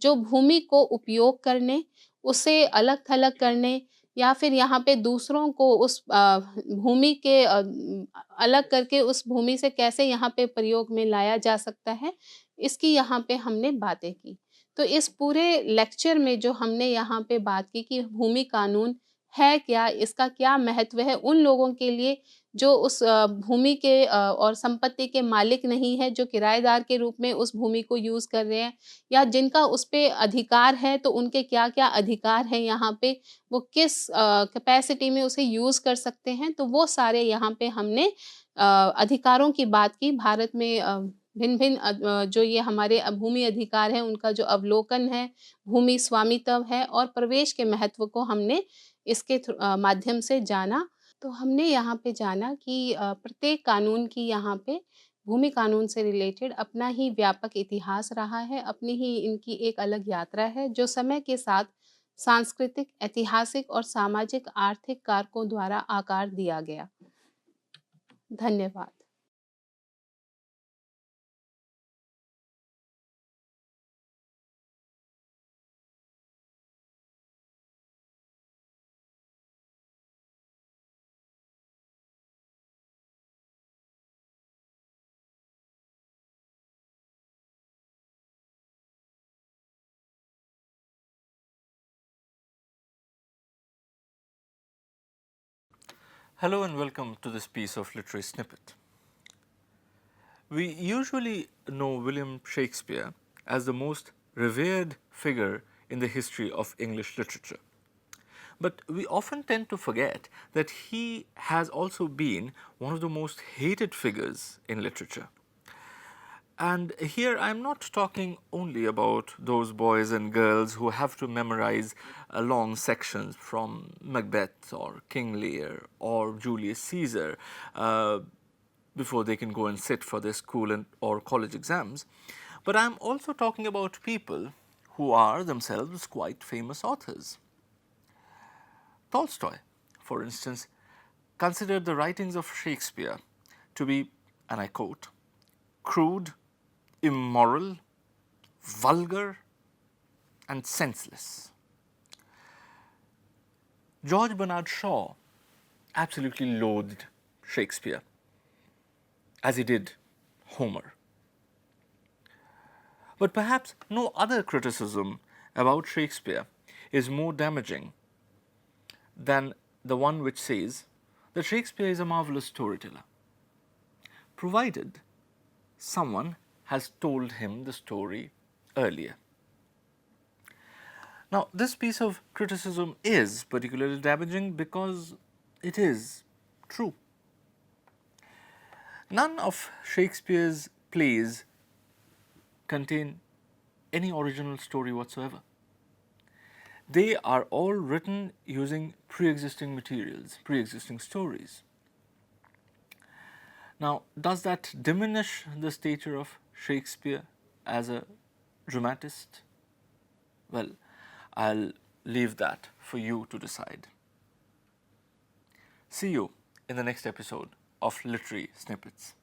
जो भूमि को उपयोग करने, उसे अलग-थलग करने या फिर यहाँ पे दूसरों को उस भूमि के अलग करके उस भूमि से कैसे यहाँ पे प्रयोग में लाया जा सकता है, इसकी यहाँ पे हमने बातें की। तो इस पूरे लेक्चर में जो हमने यहाँ पे बात की कि भूमि कानून है क्या, इसका क्या महत्व है उन लोगों के लिए जो उस भूमि के और संपत्ति के मालिक नहीं है, जो किराएदार के रूप में उस भूमि को यूज़ कर रहे हैं, या जिनका उस पे अधिकार है, तो उनके क्या-क्या अधिकार हैं यहाँ पे, वो किस कैपेसिटी में उसे यूज़ कर सकते हैं, तो वो सारे यहाँ पे हमने अधिकारों की बात की। भारत में भिन्न-भिन्न जो ये हमारे भूमि अधिकार हैं, उनका जो अवलोकन है, भूमि स्वामित्व है और प्रवेश के महत्व को हमने इसके माध्यम से जाना। तो हमने यहाँ पे जाना कि प्रत्येक कानून की यहाँ पे भूमि कानून से रिलेटेड अपना ही व्यापक इतिहास रहा है, अपनी ही इनकी एक अलग यात्रा है, जो समय के साथ सांस्कृतिक, ऐतिहासिक और सामाजिक आर्थिक कारकों द्वारा आकार दिया गया। धन्यवाद। Hello and welcome to this piece of literary snippet. We usually know William Shakespeare as the most revered figure in the history of English literature. But we often tend to forget that he has also been one of the most hated figures in literature. And here I'm not talking only about those boys and girls who have to memorize long sections from Macbeth or King Lear or Julius Caesar before they can go and sit for their school or college exams. But I'm also talking about people who are themselves quite famous authors. Tolstoy, for instance, considered the writings of Shakespeare to be, and I quote, crude, immoral, vulgar, and senseless. George Bernard Shaw absolutely loathed Shakespeare, as he did Homer. But perhaps no other criticism about Shakespeare is more damaging than the one which says that Shakespeare is a marvelous storyteller, provided someone has told him the story earlier. Now, this piece of criticism is particularly damaging because it is true. None of Shakespeare's plays contain any original story whatsoever. They are all written using pre-existing materials, pre-existing stories. Now, does that diminish the stature of Shakespeare as a dramatist? Well, I'll leave that for you to decide. See you in the next episode of Literary Snippets.